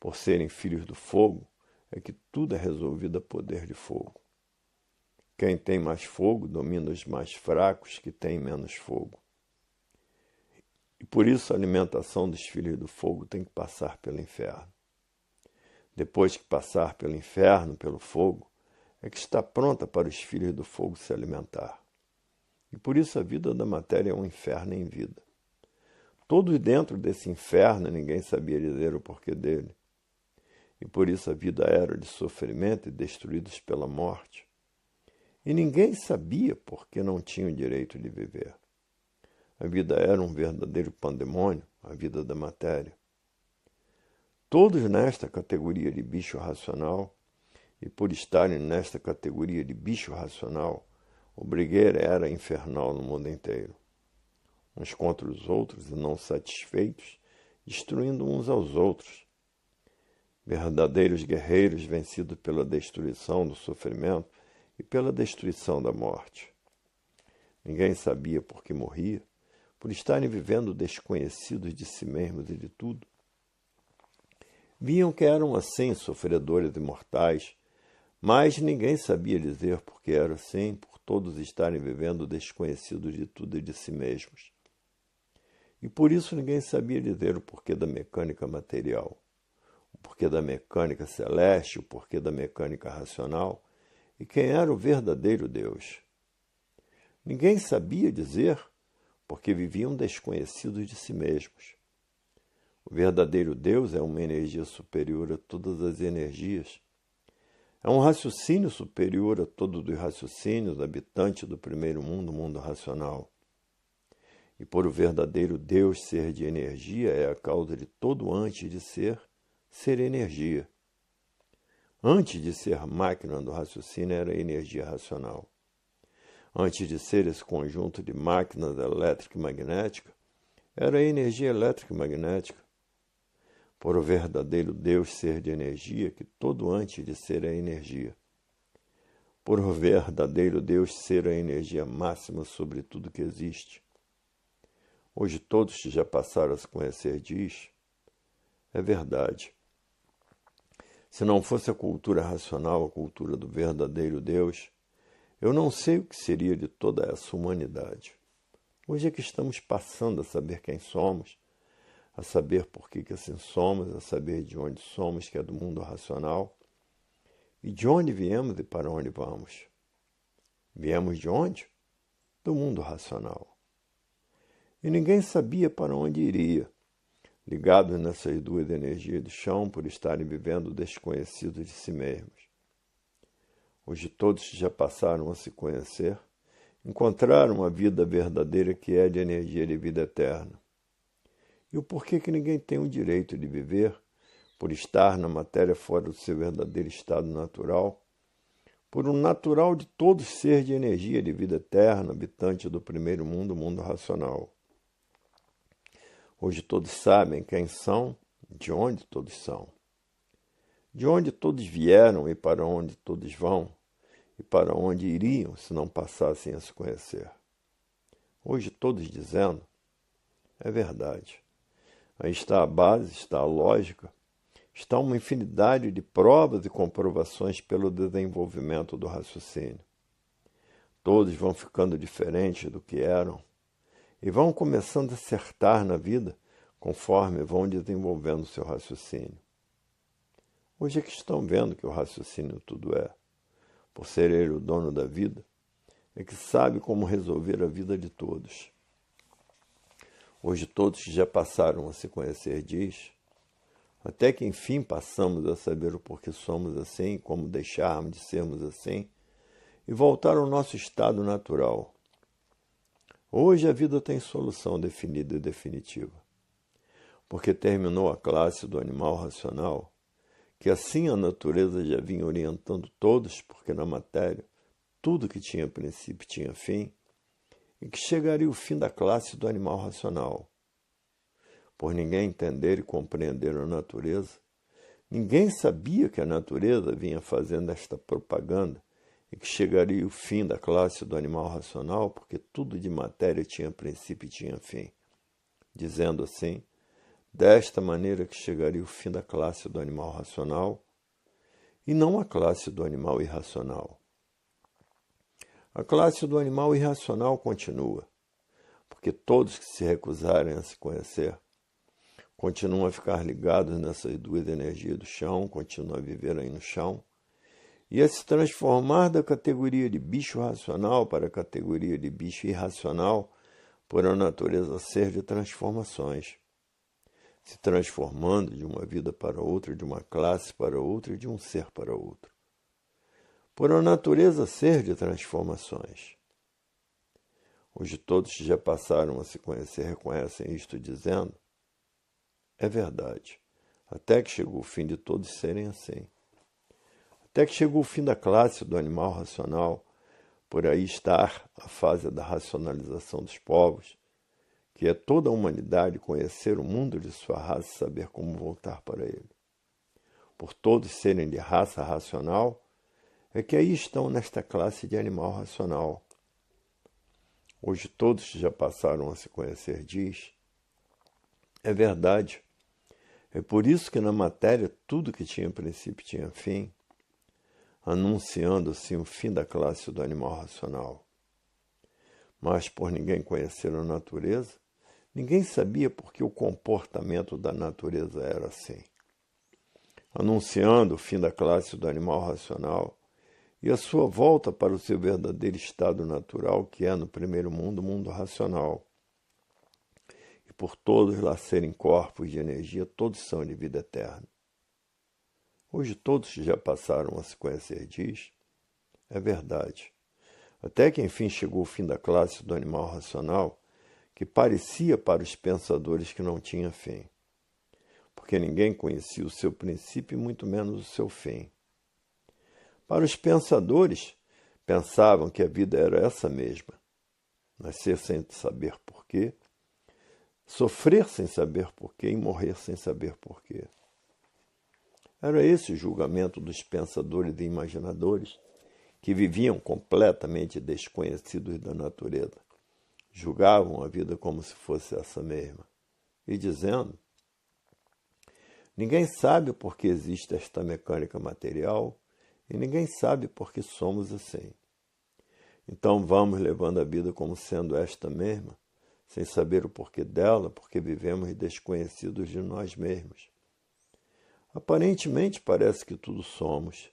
Speaker 1: Por serem filhos do fogo, é que tudo é resolvido a poder de fogo. Quem tem mais fogo domina os mais fracos que têm menos fogo. E por isso a alimentação dos filhos do fogo tem que passar pelo inferno. Depois que passar pelo inferno, pelo fogo, é que está pronta para os filhos do fogo se alimentar. E por isso a vida da matéria é um inferno em vida. Todos dentro desse inferno, ninguém sabia dizer o porquê dele. E por isso a vida era de sofrimento e destruídos pela morte. E ninguém sabia por que não tinham o direito de viver. A vida era um verdadeiro pandemônio, a vida da matéria. Todos nesta categoria de bicho racional, e por estarem nesta categoria de bicho racional, o brigueiro era infernal no mundo inteiro. Uns contra os outros e não satisfeitos, destruindo uns aos outros. Verdadeiros guerreiros vencidos pela destruição do sofrimento e pela destruição da morte. Ninguém sabia por que morria, por estarem vivendo desconhecidos de si mesmos e de tudo. Viam que eram assim sofredores imortais, mas ninguém sabia dizer por que era assim, por todos estarem vivendo desconhecidos de tudo e de si mesmos. E por isso ninguém sabia dizer o porquê da mecânica material, o porquê da mecânica celeste, o porquê da mecânica racional, e quem era o verdadeiro Deus. Ninguém sabia dizer porque viviam desconhecidos de si mesmos. O verdadeiro Deus é uma energia superior a todas as energias. É um raciocínio superior a todos os raciocínios, habitante do primeiro mundo, o mundo racional. E por o verdadeiro Deus ser de energia, é a causa de todo antes de ser energia. Antes de ser máquina do raciocínio, era energia racional. Antes de ser esse conjunto de máquinas elétrica e magnética, era energia elétrica e magnética. Por o verdadeiro Deus ser de energia, que todo antes de ser é energia. Por o verdadeiro Deus ser a energia máxima sobre tudo que existe. Hoje todos que já passaram a se conhecer diz, é verdade. Se não fosse a cultura racional, a cultura do verdadeiro Deus, eu não sei o que seria de toda essa humanidade. Hoje é que estamos passando a saber quem somos, a saber por que assim somos, a saber de onde somos, que é do mundo racional, e de onde viemos e para onde vamos. Viemos de onde? Do mundo racional. E ninguém sabia para onde iria, ligados nessas duas energias do chão por estarem vivendo desconhecidos de si mesmos. Hoje todos que já passaram a se conhecer, encontraram a vida verdadeira que é de energia de vida eterna. E o porquê que ninguém tem o direito de viver, por estar na matéria fora do seu verdadeiro estado natural, por um natural de todos ser de energia de vida eterna, habitante do primeiro mundo, o mundo racional. Hoje todos sabem quem são, de onde todos são, de onde todos vieram e para onde todos vão, e para onde iriam se não passassem a se conhecer. Hoje todos dizendo, é verdade. Aí está a base, está a lógica, está uma infinidade de provas e comprovações pelo desenvolvimento do raciocínio. Todos vão ficando diferentes do que eram e vão começando a acertar na vida conforme vão desenvolvendo seu raciocínio. Hoje é que estão vendo que o raciocínio tudo é. Por ser ele o dono da vida, é que sabe como resolver a vida de todos. Hoje todos que já passaram a se conhecer diz, até que enfim passamos a saber o porquê somos assim, como deixarmos de sermos assim, e voltar ao nosso estado natural. Hoje a vida tem solução definida e definitiva, porque terminou a classe do animal racional, que assim a natureza já vinha orientando todos, porque na matéria tudo que tinha princípio tinha fim, e que chegaria o fim da classe do animal racional. Por ninguém entender e compreender a natureza, ninguém sabia que a natureza vinha fazendo esta propaganda e que chegaria o fim da classe do animal racional, porque tudo de matéria tinha princípio e tinha fim. Dizendo assim, desta maneira que chegaria o fim da classe do animal racional e não a classe do animal irracional. A classe do animal irracional continua, porque todos que se recusarem a se conhecer continuam a ficar ligados nessas duas energias do chão, continuam a viver aí no chão, e a se transformar da categoria de bicho racional para a categoria de bicho irracional, por a natureza ser de transformações, se transformando de uma vida para outra, de uma classe para outra e de um ser para outro. Por a natureza ser de transformações. Hoje todos que já passaram a se conhecer reconhecem isto dizendo, é verdade, até que chegou o fim de todos serem assim. Até que chegou o fim da classe do animal racional, por aí estar a fase da racionalização dos povos, que é toda a humanidade conhecer o mundo de sua raça e saber como voltar para ele. Por todos serem de raça racional, é que aí estão nesta classe de animal racional. Hoje todos que já passaram a se conhecer diz, é verdade, é por isso que na matéria tudo que tinha princípio tinha fim, anunciando assim o fim da classe do animal racional. Mas por ninguém conhecer a natureza, ninguém sabia por que o comportamento da natureza era assim. Anunciando o fim da classe do animal racional e a sua volta para o seu verdadeiro estado natural, que é no primeiro mundo, o mundo racional. E por todos lá serem corpos de energia, todos são de vida eterna. Hoje todos que já passaram a se conhecer diz, é verdade. Até que enfim chegou o fim da classe do animal racional, que parecia para os pensadores que não tinha fim, porque ninguém conhecia o seu princípio e muito menos o seu fim. Para os pensadores, pensavam que a vida era essa mesma, nascer sem saber porquê, sofrer sem saber porquê e morrer sem saber porquê. Era esse o julgamento dos pensadores e imaginadores que viviam completamente desconhecidos da natureza, julgavam a vida como se fosse essa mesma, e dizendo: ninguém sabe por que existe esta mecânica material e ninguém sabe por que somos assim. Então vamos levando a vida como sendo esta mesma, sem saber o porquê dela, porque vivemos desconhecidos de nós mesmos. Aparentemente parece que tudo somos,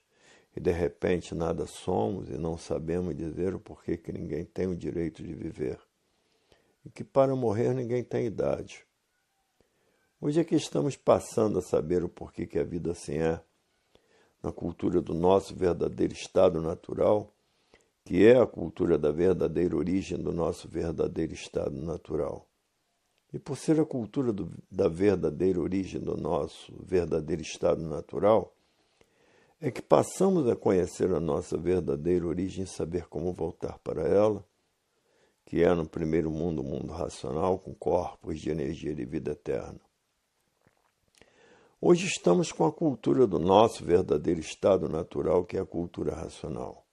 Speaker 1: e de repente nada somos e não sabemos dizer o porquê que ninguém tem o direito de viver, e que para morrer ninguém tem idade. Hoje é que estamos passando a saber o porquê que a vida assim é, na cultura do nosso verdadeiro estado natural, que é a cultura da verdadeira origem do nosso verdadeiro estado natural. E por ser a cultura da verdadeira origem do nosso verdadeiro estado natural, é que passamos a conhecer a nossa verdadeira origem e saber como voltar para ela, que é no primeiro mundo, o mundo racional, com corpos de energia de vida eterna. Hoje estamos com a cultura do nosso verdadeiro estado natural, que é a cultura racional.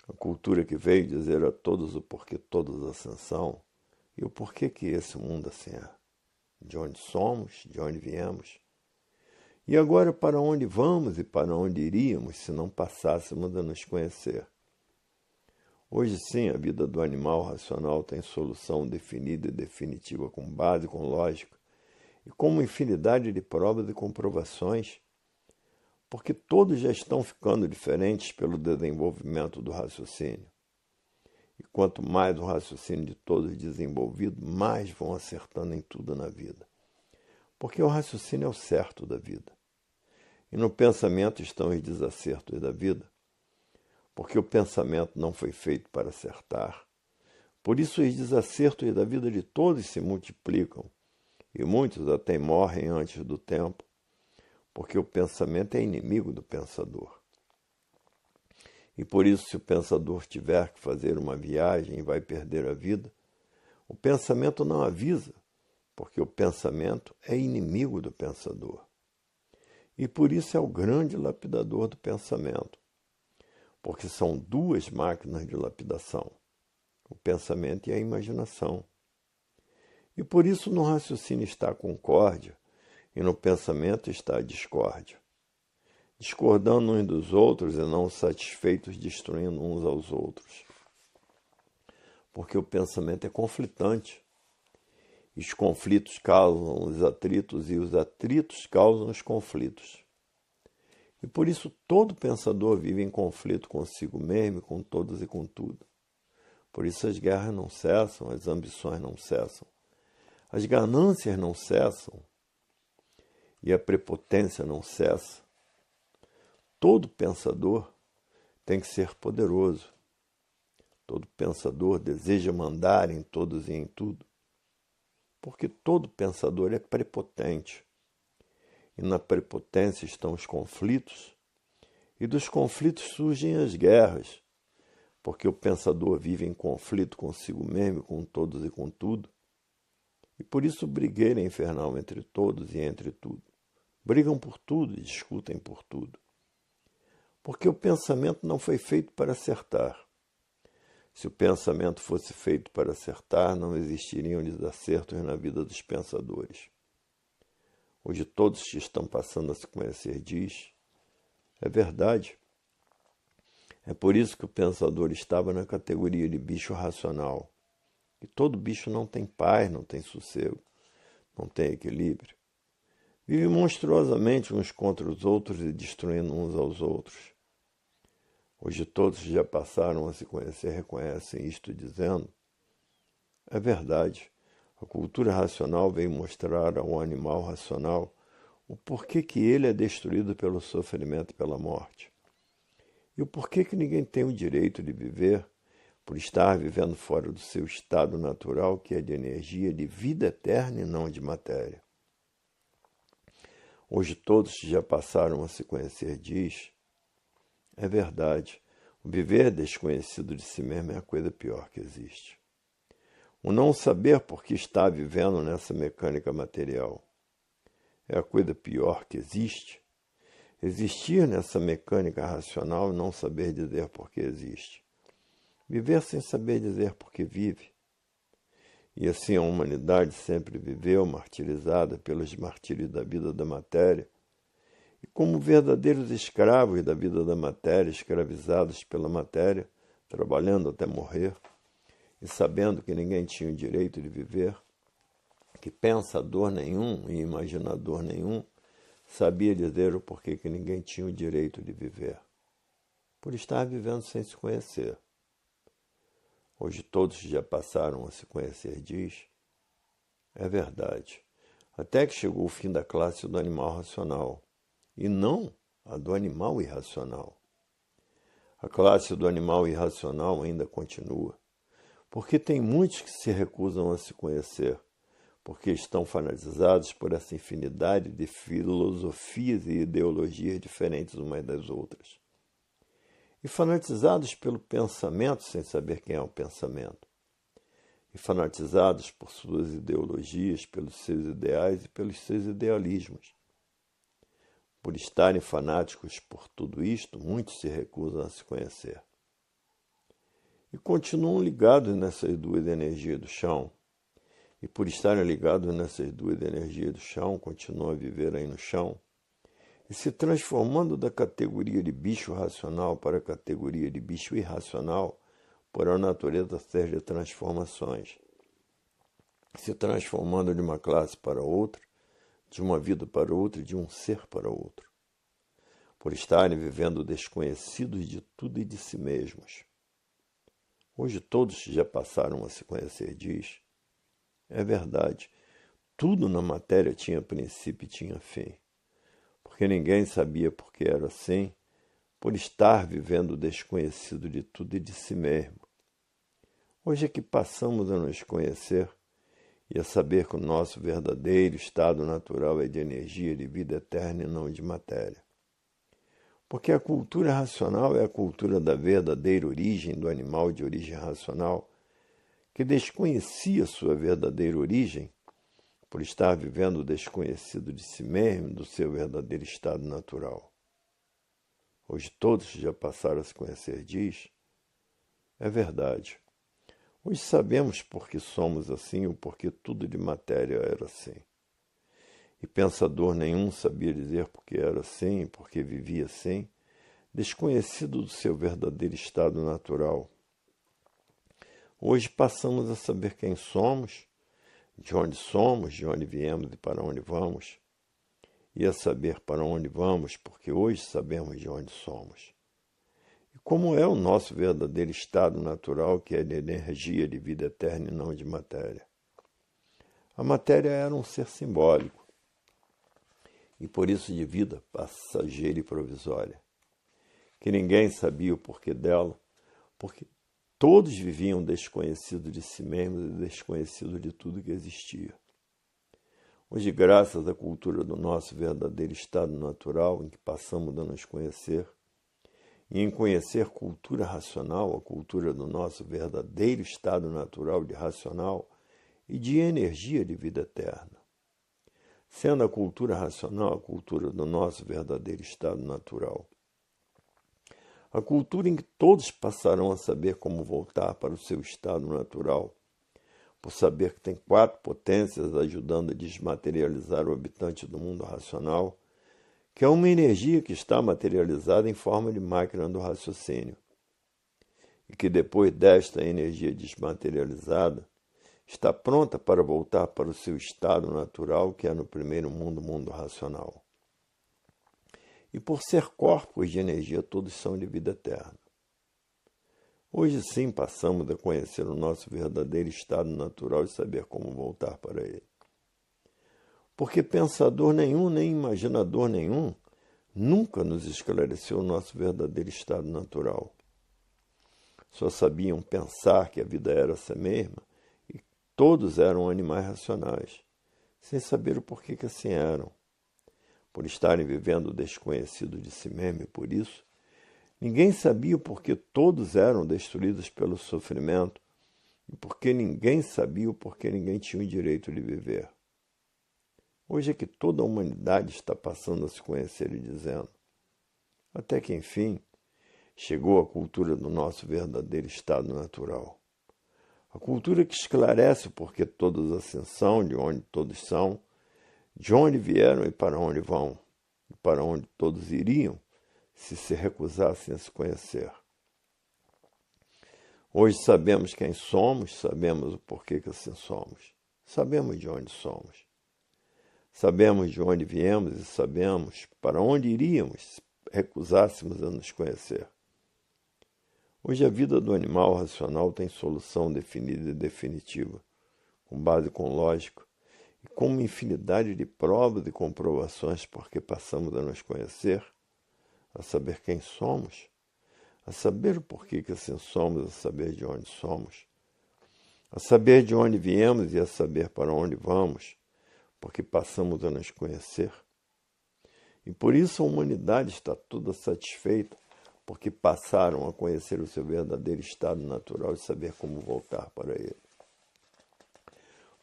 Speaker 1: A cultura que veio dizer a todos o porquê todos assim são e o porquê que esse mundo assim é. De onde somos, de onde viemos. E agora para onde vamos e para onde iríamos se não passássemos a nos conhecer. Hoje sim, a vida do animal racional tem solução definida e definitiva com base, com lógica, e com uma infinidade de provas e comprovações, porque todos já estão ficando diferentes pelo desenvolvimento do raciocínio. E quanto mais o raciocínio de todos desenvolvido, mais vão acertando em tudo na vida. Porque o raciocínio é o certo da vida. E no pensamento estão os desacertos da vida, porque o pensamento não foi feito para acertar. Por isso os desacertos da vida de todos se multiplicam, e muitos até morrem antes do tempo, porque o pensamento é inimigo do pensador. E por isso, se o pensador tiver que fazer uma viagem e vai perder a vida, o pensamento não avisa, porque o pensamento é inimigo do pensador. E por isso é o grande lapidador do pensamento, porque são duas máquinas de lapidação, o pensamento e a imaginação. E por isso no raciocínio está a concórdia e no pensamento está a discórdia, discordando uns dos outros e não satisfeitos, destruindo uns aos outros. Porque o pensamento é conflitante. Os conflitos causam os atritos e os atritos causam os conflitos. E por isso todo pensador vive em conflito consigo mesmo, com todos e com tudo. Por isso as guerras não cessam, as ambições não cessam, as ganâncias não cessam e a prepotência não cessa. Todo pensador tem que ser poderoso. Todo pensador deseja mandar em todos e em tudo, porque todo pensador é prepotente. E na prepotência estão os conflitos, e dos conflitos surgem as guerras, porque o pensador vive em conflito consigo mesmo, com todos e com tudo. E por isso brigueira infernal entre todos e entre tudo. Brigam por tudo e discutem por tudo. Porque o pensamento não foi feito para acertar. Se o pensamento fosse feito para acertar, não existiriam desacertos na vida dos pensadores. Hoje todos que estão passando a se conhecer diz, é verdade. É por isso que o pensador estava na categoria de bicho racional. E todo bicho não tem paz, não tem sossego, não tem equilíbrio. Vive monstruosamente uns contra os outros e destruindo uns aos outros. Hoje todos que já passaram a se conhecer reconhecem isto dizendo, é verdade, a cultura racional veio mostrar ao animal racional o porquê que ele é destruído pelo sofrimento e pela morte. E o porquê que ninguém tem o direito de viver por estar vivendo fora do seu estado natural, que é de energia, de vida eterna e não de matéria. Hoje todos que já passaram a se conhecer diz, é verdade, o viver desconhecido de si mesmo é a coisa pior que existe. O não saber por que está vivendo nessa mecânica material é a coisa pior que existe. Existir nessa mecânica racional e não saber dizer por que existe. Viver sem saber dizer por que vive E assim a humanidade sempre viveu, martirizada pelos martírios da vida da matéria, e como verdadeiros escravos da vida da matéria, escravizados pela matéria, trabalhando até morrer, e sabendo que ninguém tinha o direito de viver, que pensador nenhum e imaginador nenhum sabia dizer o porquê que ninguém tinha o direito de viver, por estar vivendo sem se conhecer. Hoje todos já passaram a se conhecer, diz. É verdade, até que chegou o fim da classe do animal racional, e não a do animal irracional. A classe do animal irracional ainda continua, porque tem muitos que se recusam a se conhecer, porque estão fanatizados por essa infinidade de filosofias e ideologias diferentes umas das outras. E fanatizados pelo pensamento sem saber quem é o pensamento. E fanatizados por suas ideologias, pelos seus ideais e pelos seus idealismos. Por estarem fanáticos por tudo isto, muitos se recusam a se conhecer. E continuam ligados nessas duas energias do chão. E por estarem ligados nessas duas energias do chão, continuam a viver aí no chão. E se transformando da categoria de bicho racional para a categoria de bicho irracional, por a natureza ser de transformações. Se transformando de uma classe para outra, de uma vida para outra e de um ser para outro. Por estarem vivendo desconhecidos de tudo e de si mesmos. Hoje todos já passaram a se conhecer, diz. É verdade, tudo na matéria tinha princípio e tinha fim. Porque ninguém sabia por que era assim, por estar vivendo desconhecido de tudo e de si mesmo. Hoje é que passamos a nos conhecer e a saber que o nosso verdadeiro estado natural é de energia, de vida eterna e não de matéria. Porque a cultura racional é a cultura da verdadeira origem do animal de origem racional, que desconhecia sua verdadeira origem, por estar vivendo desconhecido de si mesmo, do seu verdadeiro estado natural. Hoje todos já passaram a se conhecer, diz. É verdade. Hoje sabemos por que somos assim ou por que tudo de matéria era assim. E pensador nenhum sabia dizer por que era assim, por que vivia assim, desconhecido do seu verdadeiro estado natural. Hoje passamos a saber quem somos, de onde viemos e para onde vamos, e a saber para onde vamos, porque hoje sabemos de onde somos. E como é o nosso verdadeiro estado natural, que é de energia de vida eterna e não de matéria. A matéria era um ser simbólico, e por isso de vida passageira e provisória, que ninguém sabia o porquê dela, porque todos viviam desconhecidos de si mesmos e desconhecidos de tudo que existia. Hoje, graças à cultura do nosso verdadeiro estado natural, em que passamos a nos conhecer, e em conhecer cultura racional, a cultura do nosso verdadeiro estado natural de racional e de energia de vida eterna. Sendo a cultura racional a cultura do nosso verdadeiro estado natural. A cultura em que todos passarão a saber como voltar para o seu estado natural, por saber que tem 4 potências ajudando a desmaterializar o habitante do mundo racional, que é uma energia que está materializada em forma de máquina do raciocínio, e que depois desta energia desmaterializada, está pronta para voltar para o seu estado natural, que é no primeiro mundo, mundo racional. E por ser corpos de energia, todos são de vida eterna. Hoje sim passamos a conhecer o nosso verdadeiro estado natural e saber como voltar para ele. Porque pensador nenhum, nem imaginador nenhum, nunca nos esclareceu o nosso verdadeiro estado natural. Só sabiam pensar que a vida era essa mesma e todos eram animais racionais, sem saber o porquê que assim eram. Por estarem vivendo o desconhecido de si mesmo e por isso, ninguém sabia o porquê todos eram destruídos pelo sofrimento e porque ninguém sabia o porquê ninguém tinha o direito de viver. Hoje é que toda a humanidade está passando a se conhecer e dizendo, até que enfim, chegou a cultura do nosso verdadeiro estado natural. A A cultura que esclarece o porquê todos assim são, de onde todos são, de onde vieram e para onde vão, e para onde todos iriam se recusassem a se conhecer. Hoje sabemos quem somos, sabemos o porquê que assim somos, sabemos de onde somos, sabemos de onde viemos e sabemos para onde iríamos se recusássemos a nos conhecer. Hoje a vida do animal racional tem solução definida e definitiva, com base com lógica, e com uma infinidade de provas e comprovações porque passamos a nos conhecer, a saber quem somos, a saber o porquê que assim somos, a saber de onde somos, a saber de onde viemos e a saber para onde vamos, porque passamos a nos conhecer. E por isso a humanidade está toda satisfeita, porque passaram a conhecer o seu verdadeiro estado natural e saber como voltar para ele.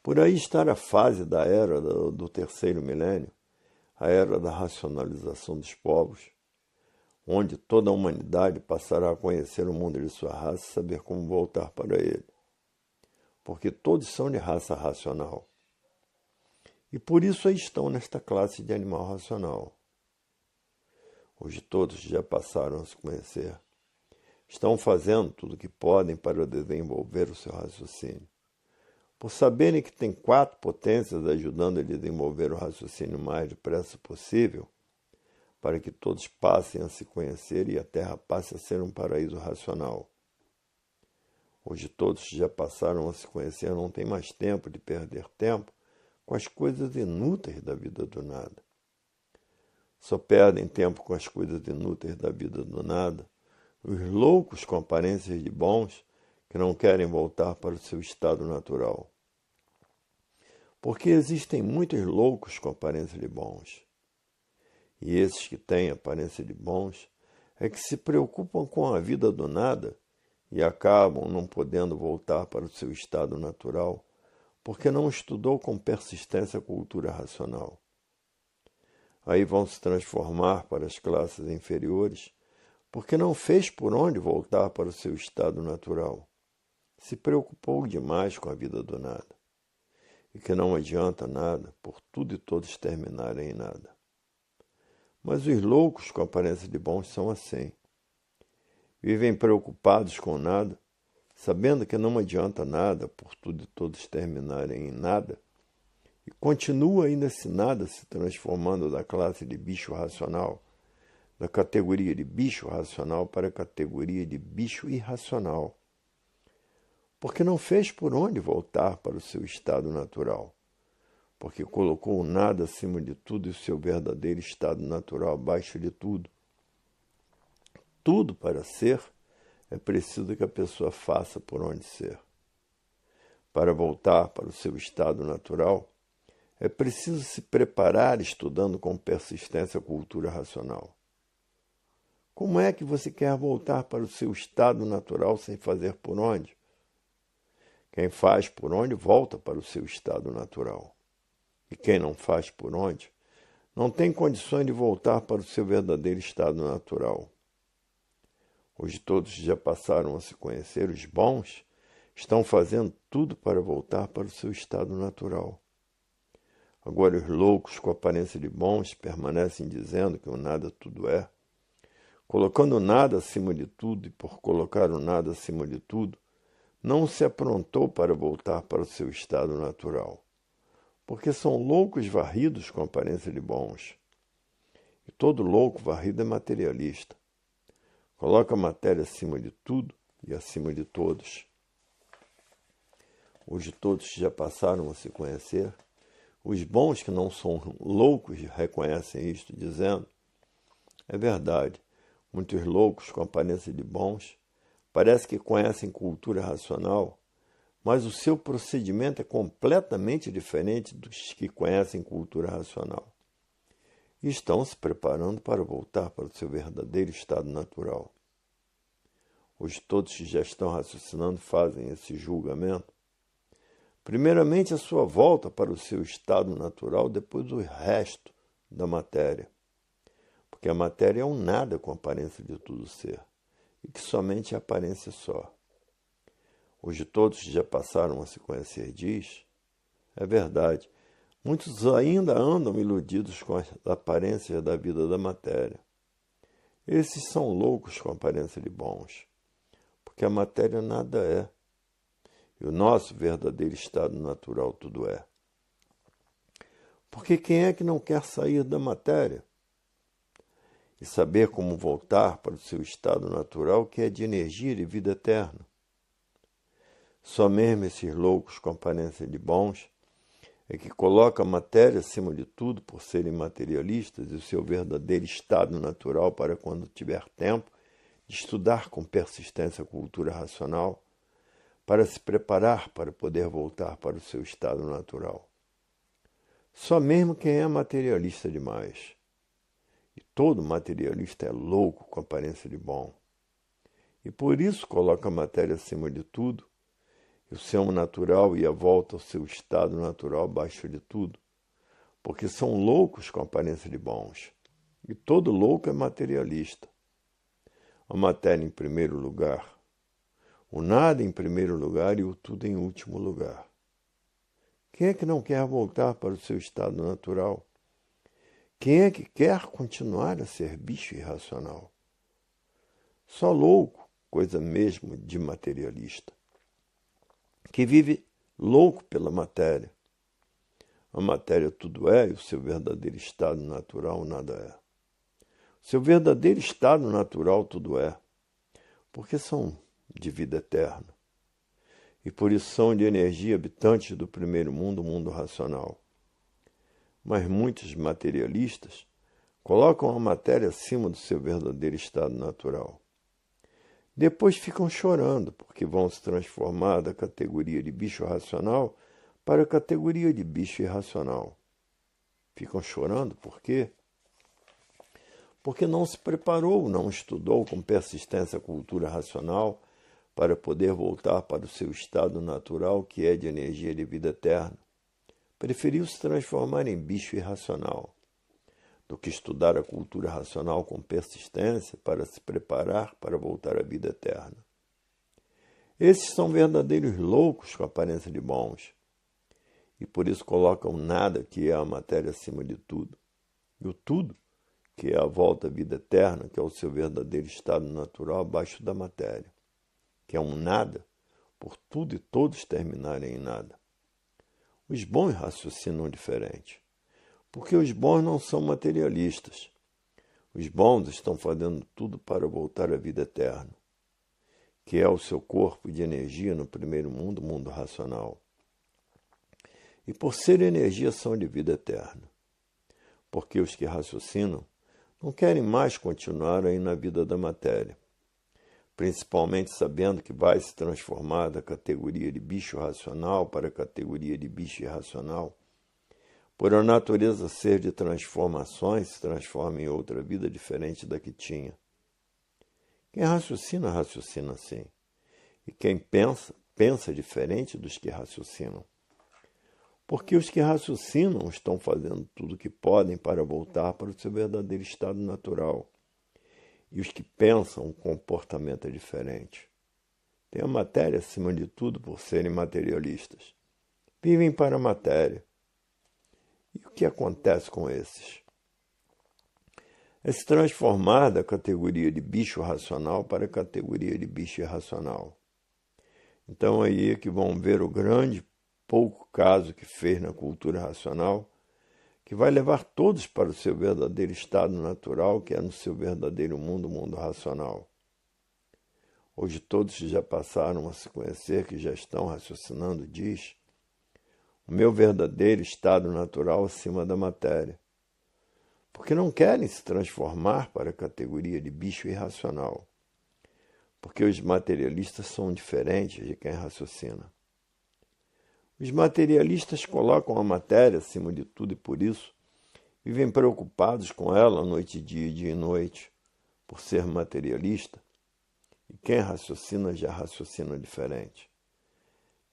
Speaker 1: Por aí está a fase da era do terceiro milênio, a era da racionalização dos povos, onde toda a humanidade passará a conhecer o mundo de sua raça e saber como voltar para ele. Porque todos são de raça racional. E por isso aí estão nesta classe de animal racional. Hoje todos já passaram a se conhecer. Estão fazendo tudo o que podem para desenvolver o seu raciocínio. Por saberem que tem 4 potências ajudando a desenvolver o raciocínio o mais depressa possível, para que todos passem a se conhecer e a Terra passe a ser um paraíso racional. Hoje todos já passaram a se conhecer, não tem mais tempo de perder tempo com as coisas inúteis da vida do nada. Só perdem tempo com as coisas inúteis da vida do nada os loucos com aparências de bons que não querem voltar para o seu estado natural. Porque existem muitos loucos com aparência de bons. E esses que têm aparência de bons é que se preocupam com a vida do nada e acabam não podendo voltar para o seu estado natural, porque não estudou com persistência a cultura racional. Aí vão se transformar para as classes inferiores, porque não fez por onde voltar para o seu estado natural. Se preocupou demais com a vida do nada, e que não adianta nada, por tudo e todos terminarem em nada. Mas os loucos com aparência de bons são assim. Vivem preocupados com nada, sabendo que não adianta nada, por tudo e todos terminarem em nada, e continua ainda esse nada se transformando da classe de bicho racional, da categoria de bicho racional para a categoria de bicho irracional. Porque não fez por onde voltar para o seu estado natural, porque colocou o nada acima de tudo e o seu verdadeiro estado natural abaixo de tudo. Tudo para ser, é preciso que a pessoa faça por onde ser. Para voltar para o seu estado natural, é preciso se preparar estudando com persistência a cultura racional. Como é que você quer voltar para o seu estado natural sem fazer por onde? Quem faz por onde, volta para o seu estado natural. E quem não faz por onde, não tem condições de voltar para o seu verdadeiro estado natural. Hoje todos já passaram a se conhecer, os bons estão fazendo tudo para voltar para o seu estado natural. Agora os loucos com aparência de bons permanecem dizendo que o nada tudo é, colocando o nada acima de tudo, e por colocar o nada acima de tudo, não se aprontou para voltar para o seu estado natural, porque são loucos varridos com aparência de bons. E todo louco varrido é materialista. Coloca a matéria acima de tudo e acima de todos. Hoje todos já passaram a se conhecer. Os bons que não são loucos reconhecem isto, dizendo: é verdade, muitos loucos com aparência de bons parece que conhecem cultura racional, mas o seu procedimento é completamente diferente dos que conhecem cultura racional. E estão se preparando para voltar para o seu verdadeiro estado natural. Hoje todos que já estão raciocinando fazem esse julgamento. Primeiramente a sua volta para o seu estado natural, depois o resto da matéria. Porque a matéria é um nada com a aparência de tudo ser, e que somente é aparência só. Hoje todos já passaram a se conhecer diz, é verdade, muitos ainda andam iludidos com as aparências da vida da matéria. Esses são loucos com a aparência de bons, porque a matéria nada é, e o nosso verdadeiro estado natural tudo é. Porque quem é que não quer sair da matéria e saber como voltar para o seu estado natural, que é de energia e de vida eterna? Só mesmo esses loucos com aparência de bons é que colocam a matéria acima de tudo por serem materialistas e o seu verdadeiro estado natural para quando tiver tempo de estudar com persistência a cultura racional, para se preparar para poder voltar para o seu estado natural. Só mesmo quem é materialista demais. E todo materialista é louco com aparência de bom. E por isso coloca a matéria acima de tudo, e o seu natural e a volta ao seu estado natural abaixo de tudo, porque são loucos com aparência de bons. E todo louco é materialista. A matéria em primeiro lugar, o nada em primeiro lugar e o tudo em último lugar. Quem é que não quer voltar para o seu estado natural? Quem é que quer continuar a ser bicho irracional? Só louco, coisa mesmo de materialista, que vive louco pela matéria. A matéria tudo é e o seu verdadeiro estado natural nada é. O seu verdadeiro estado natural tudo é, porque são de vida eterna. E por isso são de energia habitantes do primeiro mundo, o mundo racional. Mas muitos materialistas colocam a matéria acima do seu verdadeiro estado natural. Depois ficam chorando, porque vão se transformar da categoria de bicho racional para a categoria de bicho irracional. Ficam chorando por quê? Porque não se preparou, não estudou com persistência a cultura racional para poder voltar para o seu estado natural, que é de energia de vida eterna. Preferiu se transformar em bicho irracional do que estudar a cultura racional com persistência para se preparar para voltar à vida eterna. Esses são verdadeiros loucos com aparência de bons, e por isso colocam nada, que é a matéria, acima de tudo, e o tudo, que é a volta à vida eterna, que é o seu verdadeiro estado natural, abaixo da matéria, que é um nada, por tudo e todos terminarem em nada. Os bons raciocinam diferente, porque os bons não são materialistas. Os bons estão fazendo tudo para voltar à vida eterna, que é o seu corpo de energia no primeiro mundo, o mundo racional. E por ser energia são de vida eterna, porque os que raciocinam não querem mais continuar aí na vida da matéria, principalmente sabendo que vai se transformar da categoria de bicho racional para a categoria de bicho irracional. Por a natureza ser de transformações, se transforma em outra vida diferente da que tinha. Quem raciocina, raciocina assim. E quem pensa, pensa diferente dos que raciocinam. Porque os que raciocinam estão fazendo tudo o que podem para voltar para o seu verdadeiro estado natural. E os que pensam, o comportamento é diferente. Têm a matéria acima de tudo por serem materialistas. Vivem para a matéria. E o que acontece com esses? É se transformar da categoria de bicho racional para a categoria de bicho irracional. Então aí é que vão ver o grande pouco caso que fez na cultura racional, que vai levar todos para o seu verdadeiro estado natural, que é no seu verdadeiro mundo, o mundo racional. Hoje todos já passaram a se conhecer, que já estão raciocinando, diz: o meu verdadeiro estado natural acima da matéria. Porque não querem se transformar para a categoria de bicho irracional. Porque os materialistas são diferentes de quem raciocina. Os materialistas colocam a matéria acima de tudo e por isso vivem preocupados com ela noite e dia e noite, por ser materialista. E quem raciocina já raciocina diferente.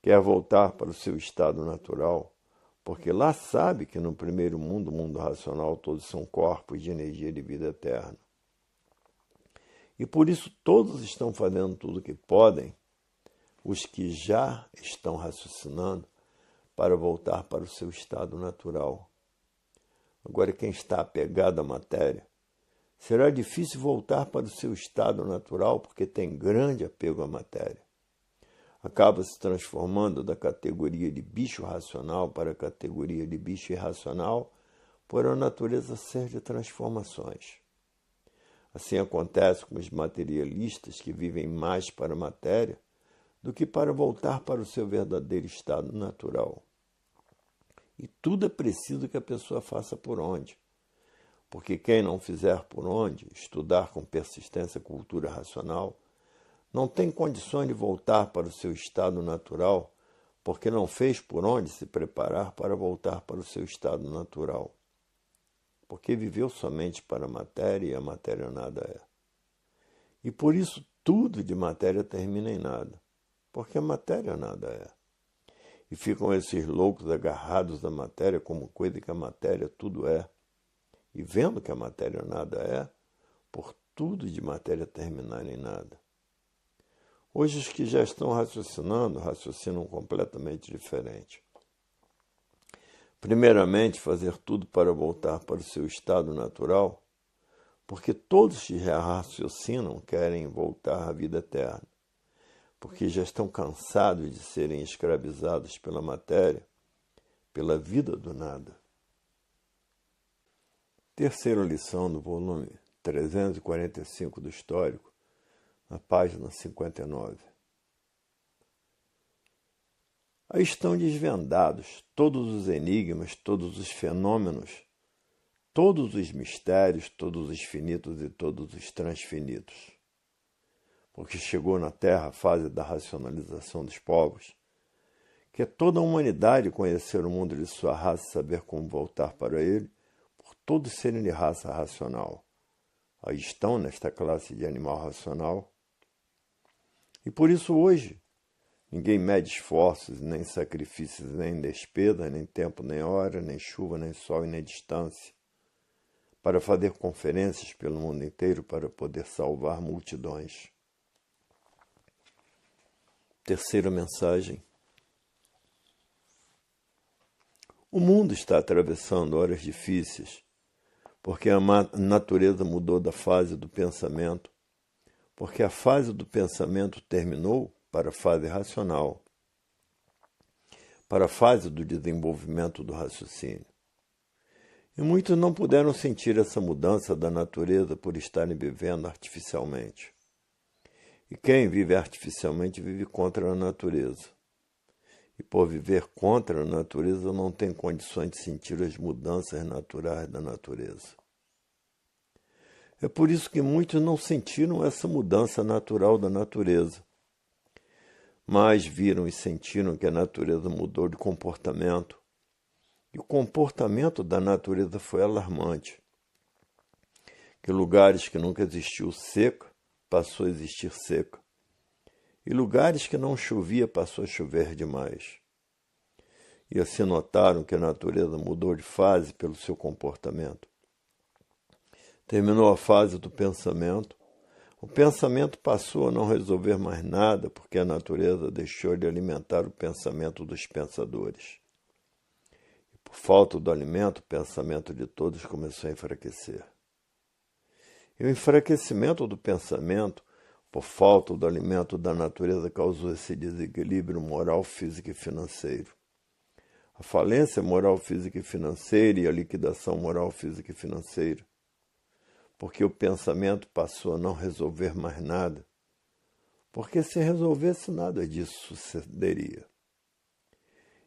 Speaker 1: Quer voltar para o seu estado natural, porque lá sabe que no primeiro mundo, o mundo racional, todos são corpos de energia de vida eterna. E por isso todos estão fazendo tudo o que podem os que já estão raciocinando para voltar para o seu estado natural. Agora, quem está apegado à matéria, será difícil voltar para o seu estado natural porque tem grande apego à matéria. Acaba se transformando da categoria de bicho racional para a categoria de bicho irracional por a natureza ser de transformações. Assim acontece com os materialistas que vivem mais para a matéria do que para voltar para o seu verdadeiro estado natural. E tudo é preciso que a pessoa faça por onde. Porque quem não fizer por onde, estudar com persistência a cultura racional, não tem condições de voltar para o seu estado natural, porque não fez por onde se preparar para voltar para o seu estado natural. Porque viveu somente para a matéria e a matéria nada é. E por isso tudo de matéria termina em nada, porque a matéria nada é. E ficam esses loucos agarrados à matéria como coisa que a matéria tudo é. E vendo que a matéria nada é, por tudo de matéria terminar em nada. Hoje os que já estão raciocinando, raciocinam completamente diferente. Primeiramente, fazer tudo para voltar para o seu estado natural, porque todos que já raciocinam querem voltar à vida eterna, porque já estão cansados de serem escravizados pela matéria, pela vida do nada. Terceira lição do volume 345 do Histórico, na página 59. Aí estão desvendados todos os enigmas, todos os fenômenos, todos os mistérios, todos os finitos e todos os transfinitos. Porque chegou na Terra a fase da racionalização dos povos, que é toda a humanidade conhecer o mundo de sua raça e saber como voltar para ele, por todos serem de raça racional. Aí estão nesta classe de animal racional. E por isso hoje, ninguém mede esforços, nem sacrifícios, nem despesa, nem tempo, nem hora, nem chuva, nem sol e nem distância, para fazer conferências pelo mundo inteiro para poder salvar multidões. Terceira mensagem. O mundo está atravessando horas difíceis, porque a natureza mudou da fase do pensamento, porque a fase do pensamento terminou para a fase racional, para a fase do desenvolvimento do raciocínio. E muitos não puderam sentir essa mudança da natureza por estarem vivendo artificialmente. E quem vive artificialmente vive contra a natureza. E por viver contra a natureza não tem condições de sentir as mudanças naturais da natureza. É por isso que muitos não sentiram essa mudança natural da natureza, mas viram e sentiram que a natureza mudou de comportamento. E o comportamento da natureza foi alarmante. Que lugares que nunca existiu seca, passou a existir seca. E lugares que não chovia, passou a chover demais. E assim notaram que a natureza mudou de fase pelo seu comportamento. Terminou a fase do pensamento. O pensamento passou a não resolver mais nada, porque a natureza deixou de alimentar o pensamento dos pensadores. E por falta do alimento, o pensamento de todos começou a enfraquecer. E o enfraquecimento do pensamento, por falta do alimento da natureza, causou esse desequilíbrio moral, físico e financeiro. A falência moral, física e financeira e a liquidação moral, física e financeira. Porque o pensamento passou a não resolver mais nada. Porque se resolvesse, nada disso sucederia.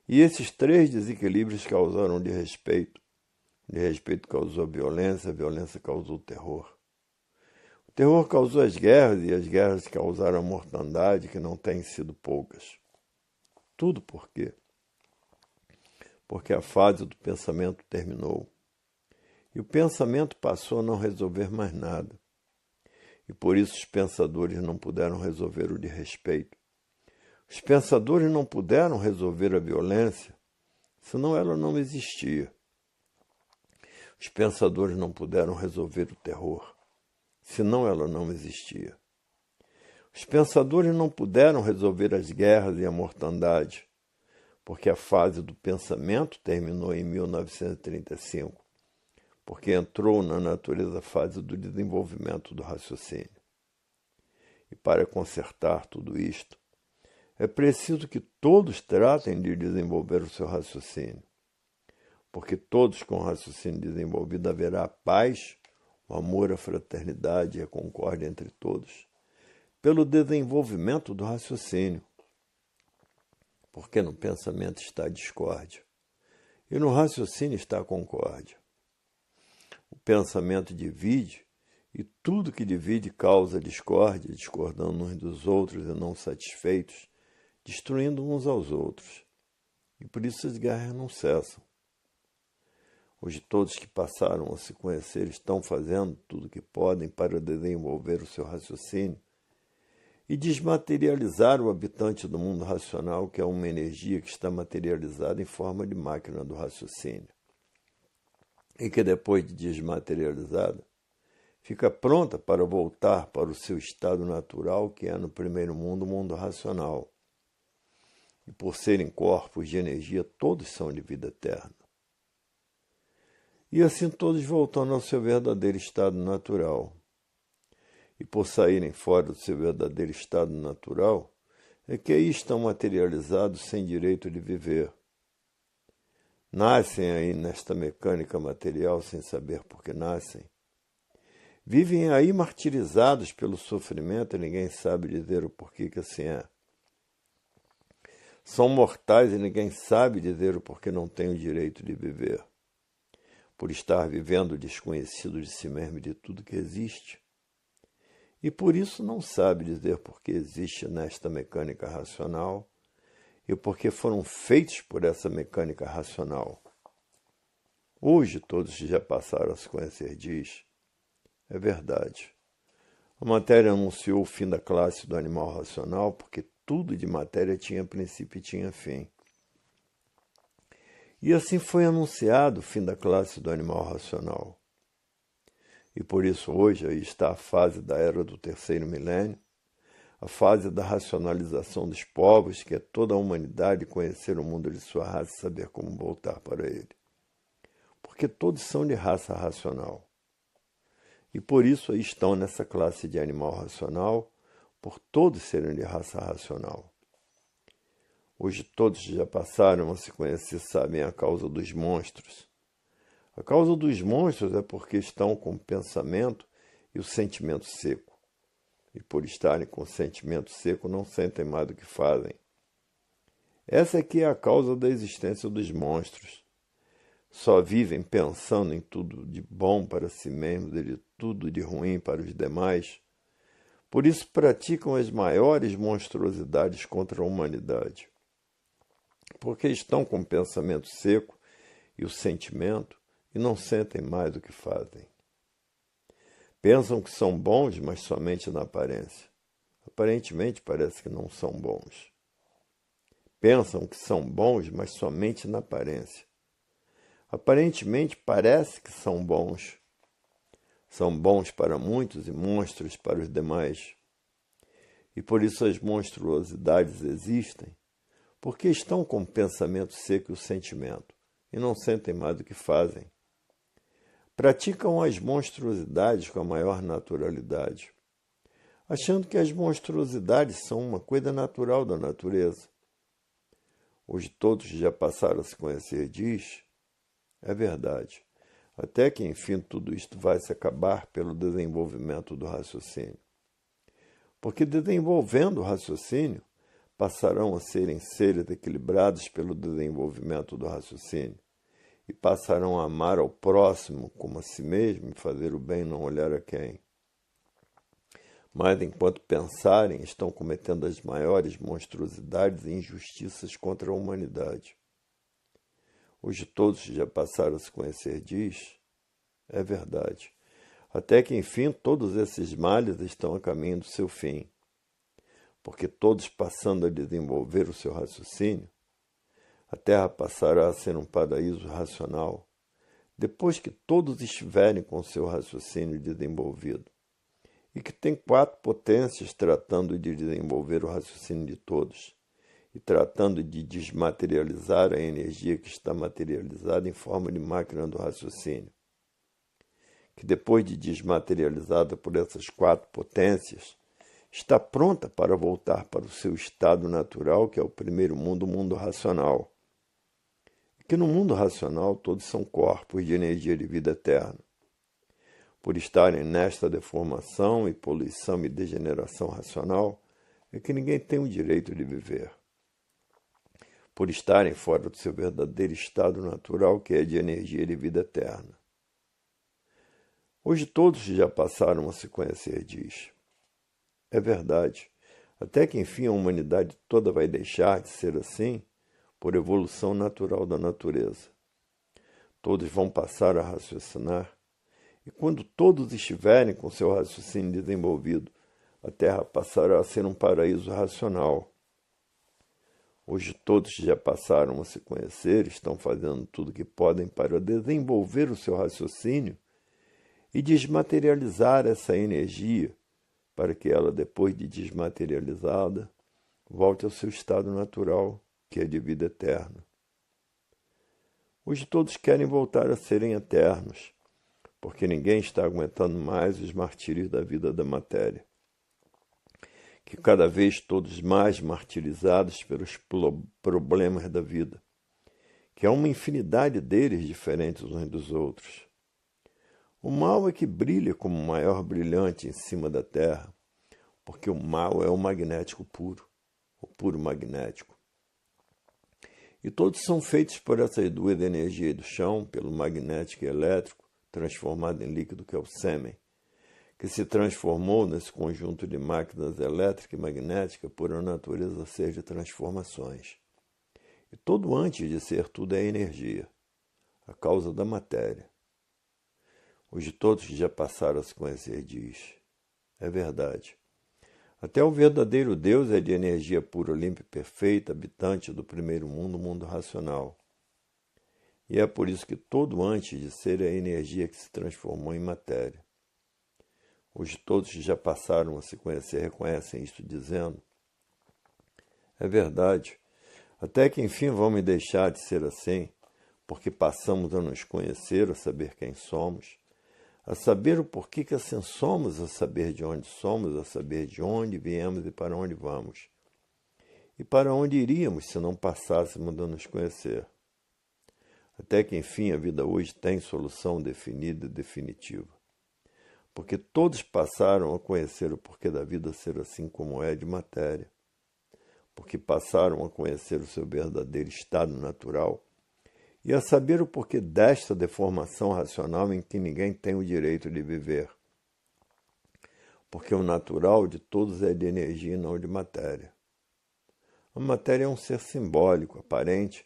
Speaker 1: E esses três desequilíbrios causaram desrespeito. Desrespeito causou a violência causou o terror. O terror causou as guerras e as guerras causaram a mortandade, que não tem sido poucas. Tudo por quê? Porque a fase do pensamento terminou. E o pensamento passou a não resolver mais nada. E por isso os pensadores não puderam resolver o desrespeito. Os pensadores não puderam resolver a violência, senão ela não existia. Os pensadores não puderam resolver o terror, senão ela não existia. Os pensadores não puderam resolver as guerras e a mortandade, porque a fase do pensamento terminou em 1935, porque entrou na natureza a fase do desenvolvimento do raciocínio. E para consertar tudo isto, é preciso que todos tratem de desenvolver o seu raciocínio, porque todos com o raciocínio desenvolvido haverá a paz, o amor, a fraternidade e a concórdia entre todos, pelo desenvolvimento do raciocínio, porque no pensamento está a discórdia e no raciocínio está a concórdia. O pensamento divide e tudo que divide causa discórdia, discordando uns dos outros e não satisfeitos, destruindo uns aos outros. E por isso as guerras não cessam. Hoje todos que passaram a se conhecer estão fazendo tudo o que podem para desenvolver o seu raciocínio e desmaterializar o habitante do mundo racional, que é uma energia que está materializada em forma de máquina do raciocínio. E que depois de desmaterializada, fica pronta para voltar para o seu estado natural, que é no primeiro mundo, o mundo racional. E por serem corpos de energia, todos são de vida eterna. E assim todos voltando ao seu verdadeiro estado natural. E por saírem fora do seu verdadeiro estado natural, é que aí estão materializados sem direito de viver. Nascem aí nesta mecânica material sem saber por que nascem. Vivem aí martirizados pelo sofrimento e ninguém sabe dizer o porquê que assim é. São mortais e ninguém sabe dizer o porquê não têm o direito de viver. Por estar vivendo desconhecido de si mesmo e de tudo que existe. E por isso não sabe dizer por que existe nesta mecânica racional e por que foram feitos por essa mecânica racional. Hoje todos que já passaram a se conhecer diz, é verdade. A matéria anunciou o fim da classe do animal racional porque tudo de matéria tinha princípio e tinha fim. E assim foi anunciado o fim da classe do animal racional. E por isso hoje aí está a fase da era do terceiro milênio, a fase da racionalização dos povos, que é toda a humanidade conhecer o mundo de sua raça e saber como voltar para ele. Porque todos são de raça racional. E por isso aí estão nessa classe de animal racional, por todos serem de raça racional. Hoje todos já passaram a se conhecer, sabem a causa dos monstros. A causa dos monstros é porque estão com o pensamento e o sentimento seco. E por estarem com o sentimento seco, não sentem mais do que fazem. Essa aqui é a causa da existência dos monstros. Só vivem pensando em tudo de bom para si mesmos e de tudo de ruim para os demais. Por isso praticam as maiores monstruosidades contra a humanidade. Porque estão com o pensamento seco e o sentimento e não sentem mais do que fazem. Pensam que são bons, mas somente na aparência. Aparentemente parece que não são bons. Pensam que são bons, mas somente na aparência. Aparentemente parece que são bons. São bons para muitos e monstros para os demais. E por isso as monstruosidades existem, porque estão com o pensamento seco e o sentimento, e não sentem mais do que fazem. Praticam as monstruosidades com a maior naturalidade, achando que as monstruosidades são uma coisa natural da natureza. Hoje todos já passaram a se conhecer diz, é verdade, até que enfim tudo isto vai se acabar pelo desenvolvimento do raciocínio. Porque desenvolvendo o raciocínio, passarão a serem seres equilibrados pelo desenvolvimento do raciocínio. E passarão a amar ao próximo como a si mesmo, e fazer o bem e não olhar a quem. Mas, enquanto pensarem, estão cometendo as maiores monstruosidades e injustiças contra a humanidade. Hoje todos já passaram a se conhecer diz, é verdade. Até que, enfim, todos esses males estão a caminho do seu fim. Porque todos passando a desenvolver o seu raciocínio, a Terra passará a ser um paraíso racional, depois que todos estiverem com seu raciocínio desenvolvido. e que tem 4 potências tratando de desenvolver o raciocínio de todos e tratando de desmaterializar a energia que está materializada em forma de máquina do raciocínio, que depois de desmaterializada por essas 4 potências, está pronta para voltar para o seu estado natural, que é o primeiro mundo, o mundo racional. Que no mundo racional todos são corpos de energia de vida eterna. Por estarem nesta deformação e poluição e degeneração racional, é que ninguém tem o direito de viver. Por estarem fora do seu verdadeiro estado natural, que é de energia de vida eterna. Hoje todos já passaram a se conhecer, diz. É verdade, até que enfim a humanidade toda vai deixar de ser assim, por evolução natural da natureza. Todos vão passar a raciocinar, e quando todos estiverem com seu raciocínio desenvolvido, a Terra passará a ser um paraíso racional. Hoje todos já passaram a se conhecer, estão fazendo tudo o que podem para desenvolver o seu raciocínio e desmaterializar essa energia, para que ela, depois de desmaterializada, volte ao seu estado natural, que é de vida eterna. Hoje todos querem voltar a serem eternos, porque ninguém está aguentando mais os martírios da vida da matéria. Que cada vez todos mais martirizados pelos problemas da vida, que há uma infinidade deles diferentes uns dos outros. O mal é que brilha como o maior brilhante em cima da terra, porque o mal é o magnético puro, o puro magnético. E todos são feitos por essas 2 energias do chão, pelo magnético e elétrico, transformado em líquido que é o sêmen, que se transformou nesse conjunto de máquinas elétrica e magnética por a natureza ser de transformações. E todo antes de ser tudo é energia, a causa da matéria. Hoje todos que já passaram a se conhecer diz, é verdade. Até o verdadeiro Deus é de energia pura, limpa e perfeita, habitante do primeiro mundo, o mundo racional. E é por isso que todo antes de ser é a energia que se transformou em matéria. Hoje todos que já passaram a se conhecer reconhecem isto dizendo, é verdade, até que enfim vamos deixar de ser assim, porque passamos a nos conhecer, a saber quem somos, a saber o porquê que assim somos, a saber de onde somos, a saber de onde viemos e para onde vamos. E para onde iríamos se não passássemos a nos conhecer. Até que, enfim, a vida hoje tem solução definida e definitiva. Porque todos passaram a conhecer o porquê da vida ser assim como é de matéria. Porque passaram a conhecer o seu verdadeiro estado natural e a saber o porquê desta deformação racional em que ninguém tem o direito de viver. Porque o natural de todos é de energia e não de matéria. A matéria é um ser simbólico, aparente,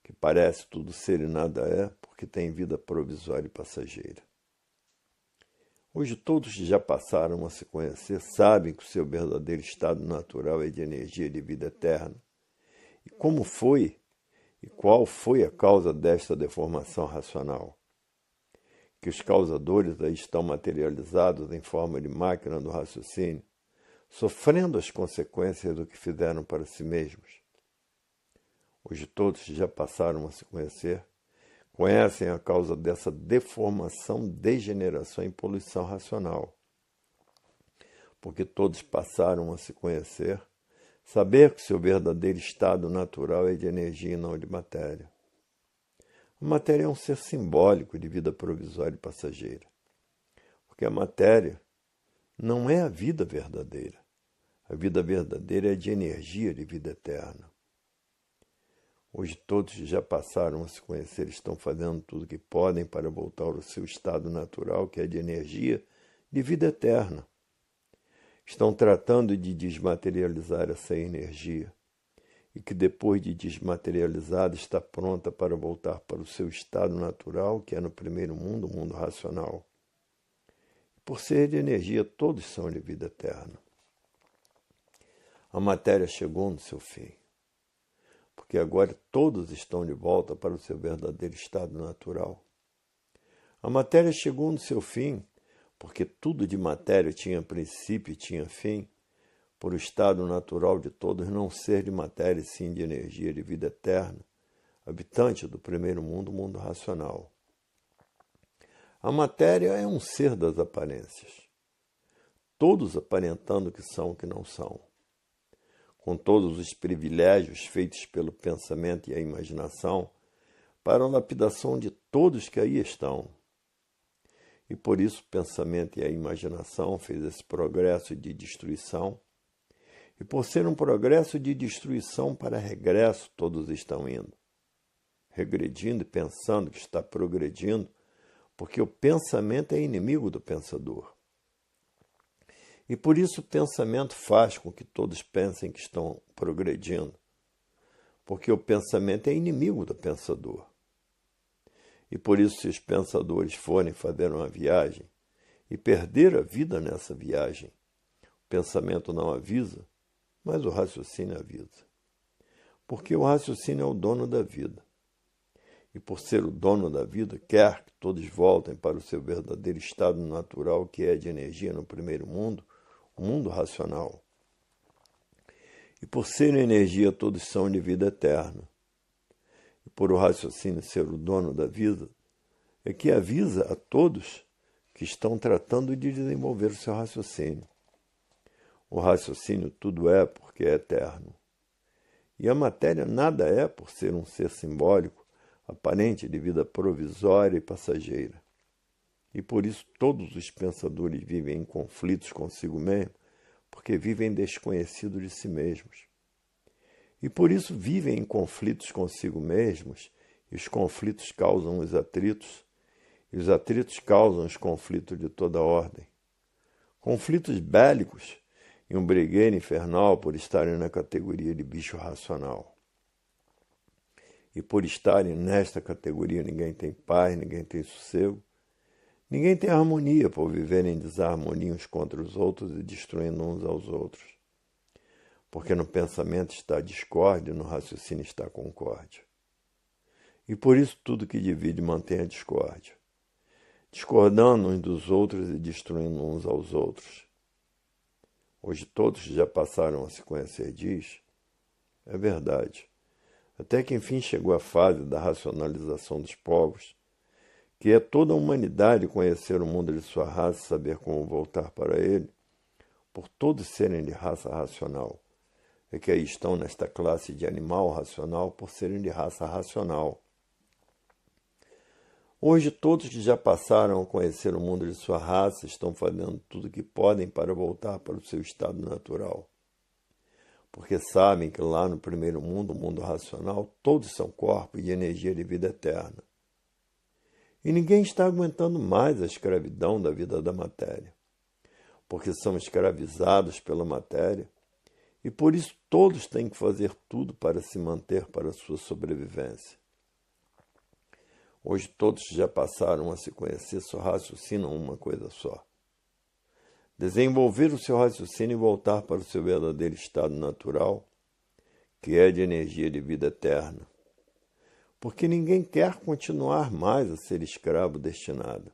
Speaker 1: que parece tudo ser e nada é, porque tem vida provisória e passageira. Hoje todos que já passaram a se conhecer sabem que o seu verdadeiro estado natural é de energia e de vida eterna. E como foi e qual foi a causa desta deformação racional? Que os causadores aí estão materializados em forma de máquina do raciocínio, sofrendo as consequências do que fizeram para si mesmos. Hoje todos que já passaram a se conhecer conhecem a causa dessa deformação, degeneração e poluição racional. Porque todos passaram a se conhecer, saber que seu verdadeiro estado natural é de energia e não de matéria. A matéria é um ser simbólico de vida provisória e passageira. Porque a matéria não é a vida verdadeira. A vida verdadeira é de energia de vida eterna. Hoje todos que já passaram a se conhecer estão fazendo tudo o que podem para voltar ao seu estado natural, que é de energia de vida eterna. Estão tratando de desmaterializar essa energia e que depois de desmaterializada está pronta para voltar para o seu estado natural, que é no primeiro mundo, o mundo racional. Por ser de energia, todos são de vida eterna. A matéria chegou no seu fim, porque agora todos estão de volta para o seu verdadeiro estado natural. A matéria chegou no seu fim, porque tudo de matéria tinha princípio e tinha fim, por o estado natural de todos não ser de matéria, e sim de energia de vida eterna, habitante do primeiro mundo, o mundo racional. A matéria é um ser das aparências, todos aparentando que são o que não são, com todos os privilégios feitos pelo pensamento e a imaginação, para a lapidação de todos que aí estão. E por isso o pensamento e a imaginação fez esse progresso de destruição, e por ser um progresso de destruição para regresso, todos estão indo, regredindo e pensando que está progredindo, porque o pensamento é inimigo do pensador. E por isso o pensamento faz com que todos pensem que estão progredindo, porque o pensamento é inimigo do pensador. E por isso, se os pensadores forem fazer uma viagem e perder a vida nessa viagem, o pensamento não avisa, mas o raciocínio avisa. Porque o raciocínio é o dono da vida. E por ser o dono da vida, quer que todos voltem para o seu verdadeiro estado natural, que é de energia no primeiro mundo, o mundo racional. E por ser energia, todos são de vida eterna. E por o raciocínio ser o dono da vida, é que avisa a todos que estão tratando de desenvolver o seu raciocínio. O raciocínio tudo é porque é eterno. E a matéria nada é por ser um ser simbólico, aparente de vida provisória e passageira. E por isso todos os pensadores vivem em conflitos consigo mesmos, porque vivem desconhecidos de si mesmos. E por isso vivem em conflitos consigo mesmos, e os conflitos causam os atritos, e os atritos causam os conflitos de toda ordem. Conflitos bélicos e um brigueiro infernal por estarem na categoria de bicho racional. E por estarem nesta categoria, ninguém tem paz, ninguém tem sossego, ninguém tem harmonia por viverem em desarmonia uns contra os outros e destruindo uns aos outros. Porque no pensamento está a discórdia e no raciocínio está a concórdia. E por isso tudo que divide mantém a discórdia, discordando uns dos outros e destruindo uns aos outros. Hoje todos já passaram a se conhecer, diz. É verdade. Até que enfim chegou a fase da racionalização dos povos, que é toda a humanidade conhecer o mundo de sua raça e saber como voltar para ele, por todos serem de raça racional. É que aí estão nesta classe de animal racional por serem de raça racional. Hoje todos que já passaram a conhecer o mundo de sua raça estão fazendo tudo o que podem para voltar para o seu estado natural. Porque sabem que lá no primeiro mundo, o mundo racional, todos são corpos de energia de vida eterna. E ninguém está aguentando mais a escravidão da vida da matéria, porque são escravizados pela matéria, e por isso todos têm que fazer tudo para se manter para a sua sobrevivência. Hoje todos já passaram a se conhecer, só raciocinam uma coisa só. Desenvolver o seu raciocínio e voltar para o seu verdadeiro estado natural, que é de energia de vida eterna. Porque ninguém quer continuar mais a ser escravo destinado,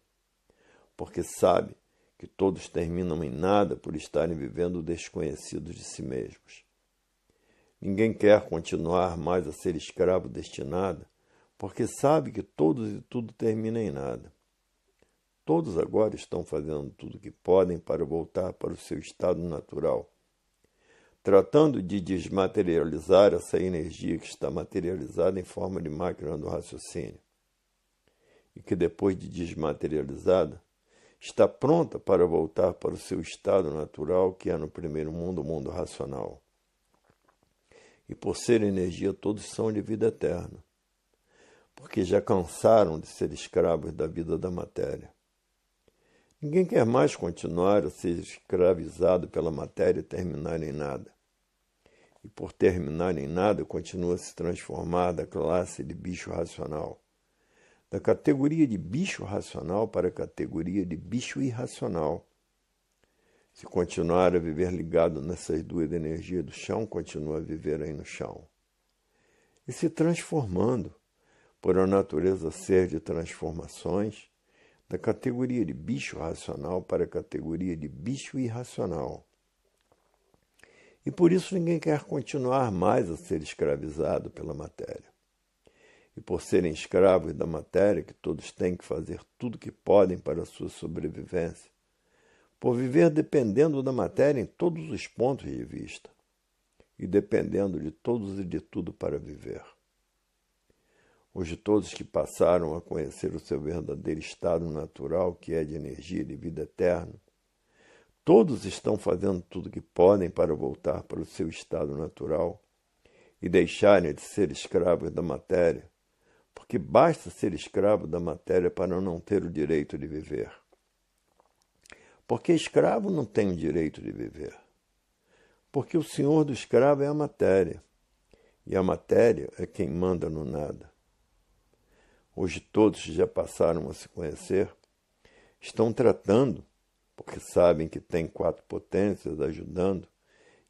Speaker 1: porque sabe que todos terminam em nada por estarem vivendo desconhecidos de si mesmos. Ninguém quer continuar mais a ser escravo destinado, porque sabe que todos e tudo termina em nada. Todos agora estão fazendo tudo o que podem para voltar para o seu estado natural, tratando de desmaterializar essa energia que está materializada em forma de máquina do raciocínio, e que depois de desmaterializada, está pronta para voltar para o seu estado natural, que é no primeiro mundo, o mundo racional. E por ser energia, todos são de vida eterna, porque já cansaram de ser escravos da vida da matéria. Ninguém quer mais continuar a ser escravizado pela matéria e terminar em nada. E por terminar em nada, continua a se transformar da classe de bicho racional, da categoria de bicho racional para a categoria de bicho irracional. Se continuar a viver ligado nessas duas energias do chão, continua a viver aí no chão. E se transformando, por a natureza ser de transformações, da categoria de bicho racional para a categoria de bicho irracional. E por isso ninguém quer continuar mais a ser escravizado pela matéria. E por serem escravos da matéria, que todos têm que fazer tudo o que podem para a sua sobrevivência, por viver dependendo da matéria em todos os pontos de vista, e dependendo de todos e de tudo para viver. Hoje todos que passaram a conhecer o seu verdadeiro estado natural, que é de energia e de vida eterna, todos estão fazendo tudo o que podem para voltar para o seu estado natural e deixarem de ser escravos da matéria, porque basta ser escravo da matéria para não ter o direito de viver. Porque escravo não tem o direito de viver. Porque o senhor do escravo é a matéria, e a matéria é quem manda no nada. Hoje todos que já passaram a se conhecer estão tratando, porque sabem que tem 4 potências ajudando,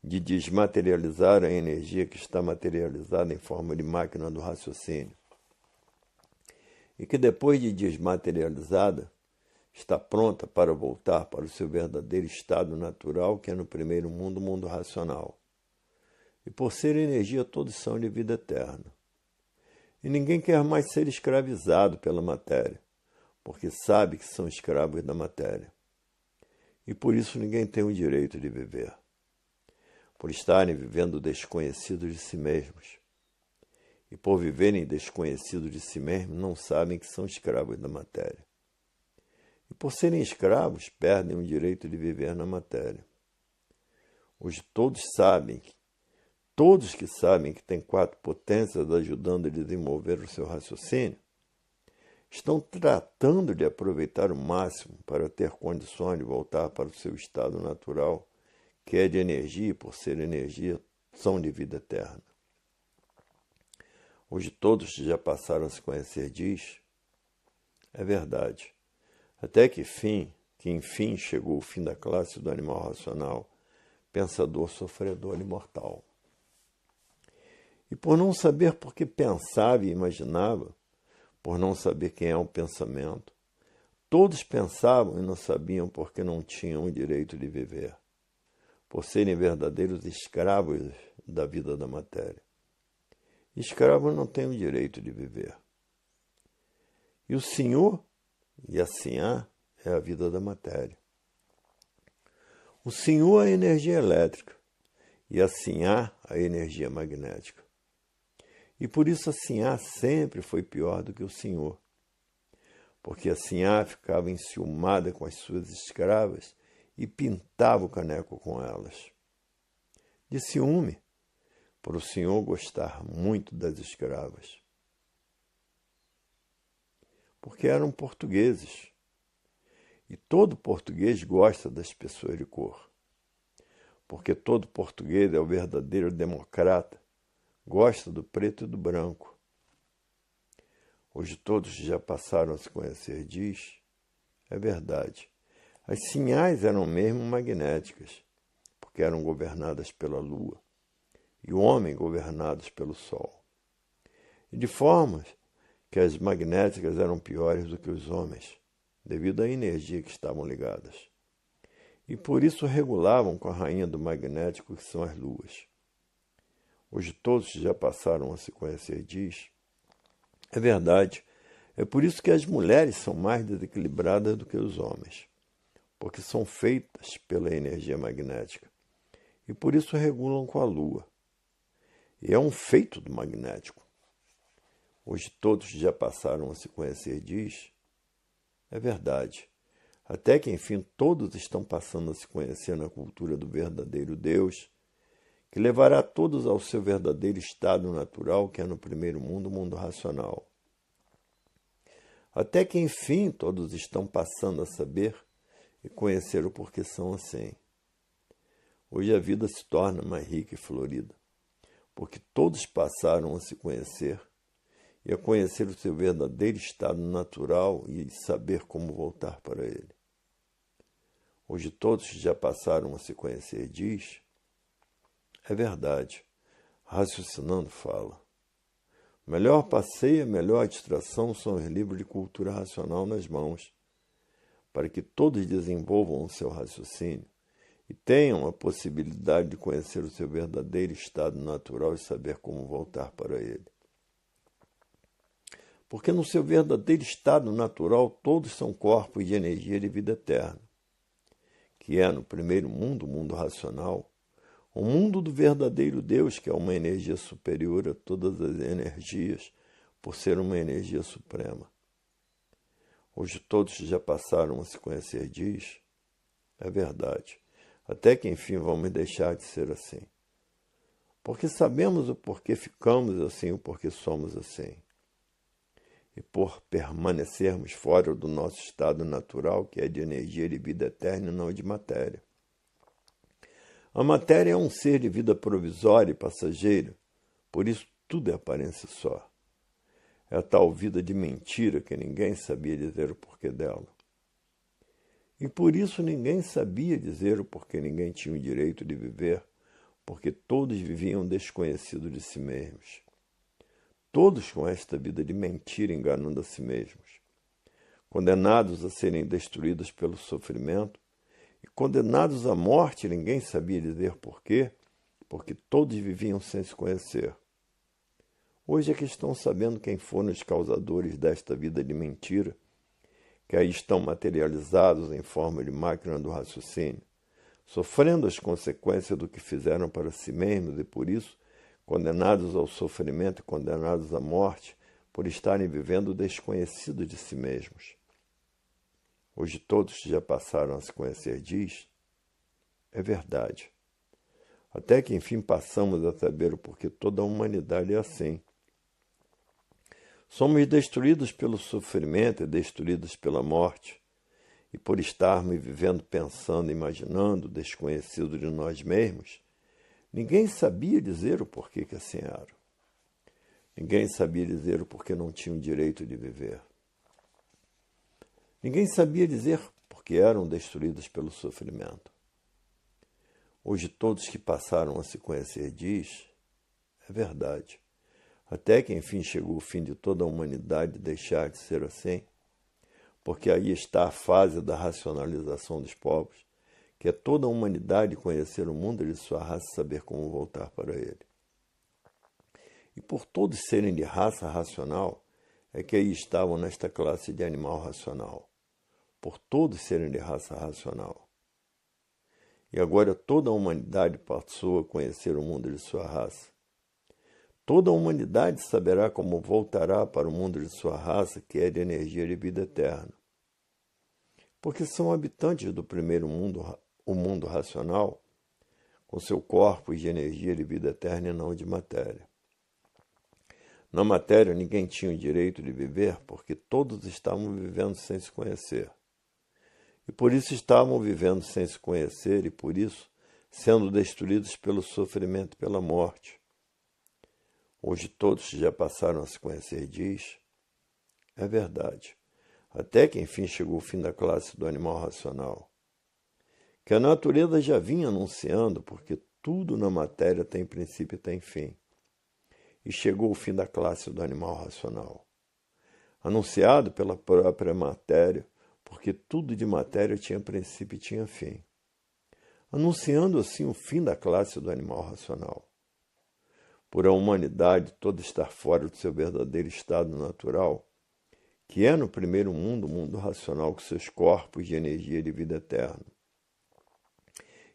Speaker 1: de desmaterializar a energia que está materializada em forma de máquina do raciocínio. E que depois de desmaterializada, está pronta para voltar para o seu verdadeiro estado natural, que é no primeiro mundo, o mundo racional. E por ser energia, todos são de vida eterna. E ninguém quer mais ser escravizado pela matéria, porque sabe que são escravos da matéria. E por isso ninguém tem o direito de viver, por estarem vivendo desconhecidos de si mesmos. E por viverem desconhecidos de si mesmos, não sabem que são escravos da matéria. E por serem escravos, perdem o direito de viver na matéria. Hoje todos que sabem que têm 4 potências ajudando a desenvolver o seu raciocínio, estão tratando de aproveitar o máximo para ter condições de voltar para o seu estado natural, que é de energia, e por ser energia, são de vida eterna. Hoje todos que já passaram a se conhecer diz, é verdade, até que enfim chegou o fim da classe do animal racional, pensador, sofredor e mortal. E por não saber por que pensava e imaginava, por não saber quem é o pensamento, todos pensavam e não sabiam porque não tinham o direito de viver, por serem verdadeiros escravos da vida da matéria. Escravo não tem o direito de viver. E o senhor, e a sinhá, é a vida da matéria. O senhor é a energia elétrica, e a sinhá a energia magnética. E por isso a sinhá sempre foi pior do que o senhor, porque a sinhá ficava enciumada com as suas escravas e pintava o caneco com elas. De ciúme, por o senhor gostar muito das escravas. Porque eram portugueses, e todo português gosta das pessoas de cor, porque todo português é o verdadeiro democrata, gosta do preto e do branco. Hoje todos já passaram a se conhecer diz, é verdade, as sinhás eram mesmo magnéticas, porque eram governadas pela lua, e o homem governados pelo sol. E de formas que as magnéticas eram piores do que os homens, devido à energia que estavam ligadas. E por isso regulavam com a rainha do magnético, que são as luas. Hoje todos já passaram a se conhecer diz, é verdade, é por isso que as mulheres são mais desequilibradas do que os homens, porque são feitas pela energia magnética, e por isso regulam com a lua. E é um feito do magnético. Hoje todos já passaram a se conhecer diz, é verdade, até que enfim todos estão passando a se conhecer na cultura do verdadeiro Deus, que levará todos ao seu verdadeiro estado natural, que é no primeiro mundo, o mundo racional. Até que enfim todos estão passando a saber e conhecer o porquê são assim. Hoje a vida se torna mais rica e florida, porque todos passaram a se conhecer e a conhecer o seu verdadeiro estado natural e saber como voltar para ele. Hoje todos que já passaram a se conhecer diz, é verdade, raciocinando fala. O melhor passeio e a melhor distração são os livros de cultura racional nas mãos, para que todos desenvolvam o seu raciocínio e tenham a possibilidade de conhecer o seu verdadeiro estado natural e saber como voltar para ele. Porque no seu verdadeiro estado natural todos são corpos de energia de vida eterna, que é, no primeiro mundo, o mundo racional, o mundo do verdadeiro Deus, que é uma energia superior a todas as energias, por ser uma energia suprema. Hoje todos já passaram a se conhecer diz, é verdade, até que enfim vamos deixar de ser assim. Porque sabemos o porquê ficamos assim, o porquê somos assim. E por permanecermos fora do nosso estado natural, que é de energia de vida eterna e não de matéria. A matéria é um ser de vida provisória e passageira, por isso tudo é aparência só. É a tal vida de mentira que ninguém sabia dizer o porquê dela. E por isso ninguém sabia dizer o porquê ninguém tinha o direito de viver, porque todos viviam desconhecidos de si mesmos. Todos com esta vida de mentira enganando a si mesmos, condenados a serem destruídos pelo sofrimento e condenados à morte, ninguém sabia dizer porquê, porque todos viviam sem se conhecer. Hoje é que estão sabendo quem foram os causadores desta vida de mentira, que aí estão materializados em forma de máquina do raciocínio, sofrendo as consequências do que fizeram para si mesmos e, por isso, condenados ao sofrimento e condenados à morte, por estarem vivendo desconhecidos de si mesmos. Hoje todos já passaram a se conhecer diz, é verdade. Até que enfim passamos a saber o porquê toda a humanidade é assim. Somos destruídos pelo sofrimento e destruídos pela morte, e por estarmos vivendo, pensando, imaginando, desconhecido de nós mesmos, ninguém sabia dizer o porquê que assim era. Ninguém sabia dizer o porquê não tinham direito de viver. Ninguém sabia dizer porque eram destruídos pelo sofrimento. Hoje todos que passaram a se conhecer diz, é verdade. Até que enfim chegou o fim de toda a humanidade deixar de ser assim, porque aí está a fase da racionalização dos povos, que é toda a humanidade conhecer o mundo de sua raça e saber como voltar para ele. E por todos serem de raça racional, é que aí estavam nesta classe de animal racional. Por todos serem de raça racional. E agora toda a humanidade passou a conhecer o mundo de sua raça. Toda a humanidade saberá como voltará para o mundo de sua raça, que é de energia de vida eterna. Porque são habitantes do primeiro mundo, o mundo racional, com seu corpo de energia de vida eterna e não de matéria. Na matéria ninguém tinha o direito de viver, porque todos estavam vivendo sem se conhecer. E por isso estavam vivendo sem se conhecer e por isso sendo destruídos pelo sofrimento e pela morte. Hoje todos já passaram a se conhecer diz, é verdade, até que enfim chegou o fim da classe do animal racional, que a natureza já vinha anunciando, porque tudo na matéria tem princípio e tem fim, e chegou o fim da classe do animal racional, anunciado pela própria matéria, porque tudo de matéria tinha princípio e tinha fim, anunciando assim o fim da classe do animal racional. Por a humanidade toda estar fora do seu verdadeiro estado natural, que é no primeiro mundo, o mundo racional, com seus corpos de energia de vida eterna.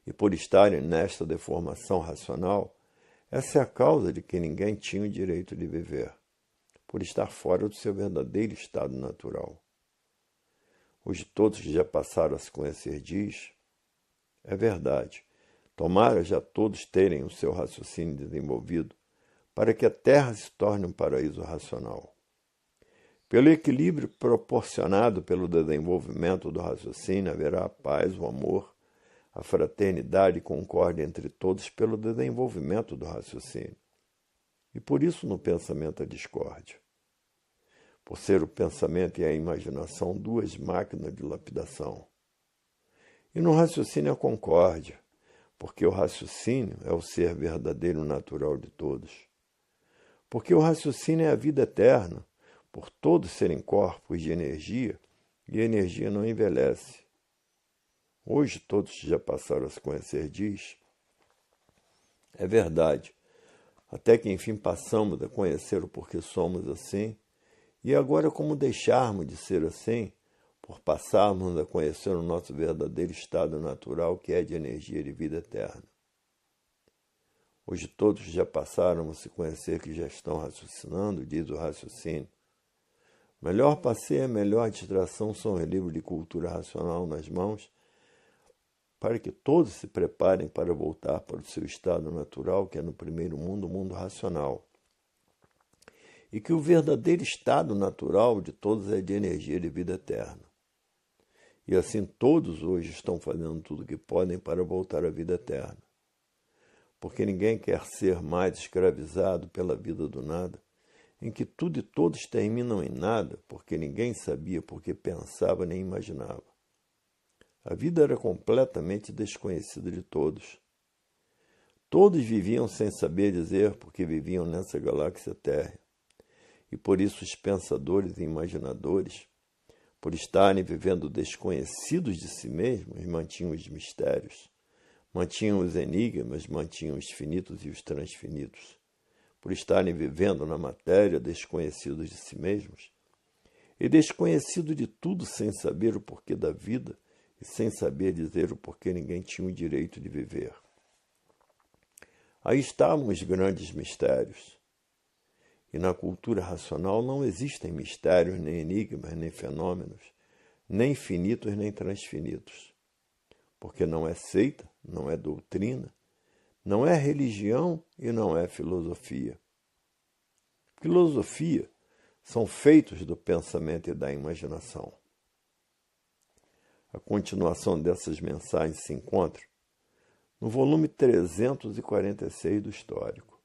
Speaker 1: E por estarem nesta deformação racional, essa é a causa de que ninguém tinha o direito de viver, por estar fora do seu verdadeiro estado natural. Hoje todos que já passaram a se conhecer diz, é verdade, tomara já todos terem o seu raciocínio desenvolvido, para que a Terra se torne um paraíso racional. Pelo equilíbrio proporcionado pelo desenvolvimento do raciocínio, haverá a paz, o amor, a fraternidade e concórdia entre todos pelo desenvolvimento do raciocínio. E por isso no pensamento a discórdia. Por ser o pensamento e a imaginação duas máquinas de lapidação. E no raciocínio a concórdia, porque o raciocínio é o ser verdadeiro natural de todos. Porque o raciocínio é a vida eterna, por todos serem corpos de energia, E a energia não envelhece. Hoje todos já passaram a se conhecer diz, é verdade, até que enfim passamos a conhecer o porquê somos assim, e agora como deixarmos de ser assim, por passarmos a conhecer o nosso verdadeiro estado natural, que é de energia de vida eterna. Hoje todos já passaram a se conhecer que já estão raciocinando, diz o raciocínio. Melhor passeio, melhor distração são os livros de cultura racional nas mãos, para que todos se preparem para voltar para o seu estado natural, que é no primeiro mundo, o mundo racional. E que o verdadeiro estado natural de todos é de energia de vida eterna. E assim todos hoje estão fazendo tudo o que podem para voltar à vida eterna. Porque ninguém quer ser mais escravizado pela vida do nada, em que tudo e todos terminam em nada, porque ninguém sabia, porque pensava nem imaginava. A vida era completamente desconhecida de todos. Todos viviam sem saber dizer porque viviam nessa galáxia Terra. E por isso os pensadores e imaginadores, por estarem vivendo desconhecidos de si mesmos, mantinham os mistérios, mantinham os enigmas, mantinham os finitos e os transfinitos. Por estarem vivendo na matéria desconhecidos de si mesmos, e desconhecido de tudo sem saber o porquê da vida, e sem saber dizer o porquê ninguém tinha o direito de viver. Aí estavam os grandes mistérios. E na cultura racional não existem mistérios, nem enigmas, nem fenômenos, nem finitos, nem transfinitos. Porque não é seita, não é doutrina, não é religião e não é filosofia. Filosofia são feitos do pensamento e da imaginação. A continuação dessas mensagens se encontra no volume 346 do Histórico.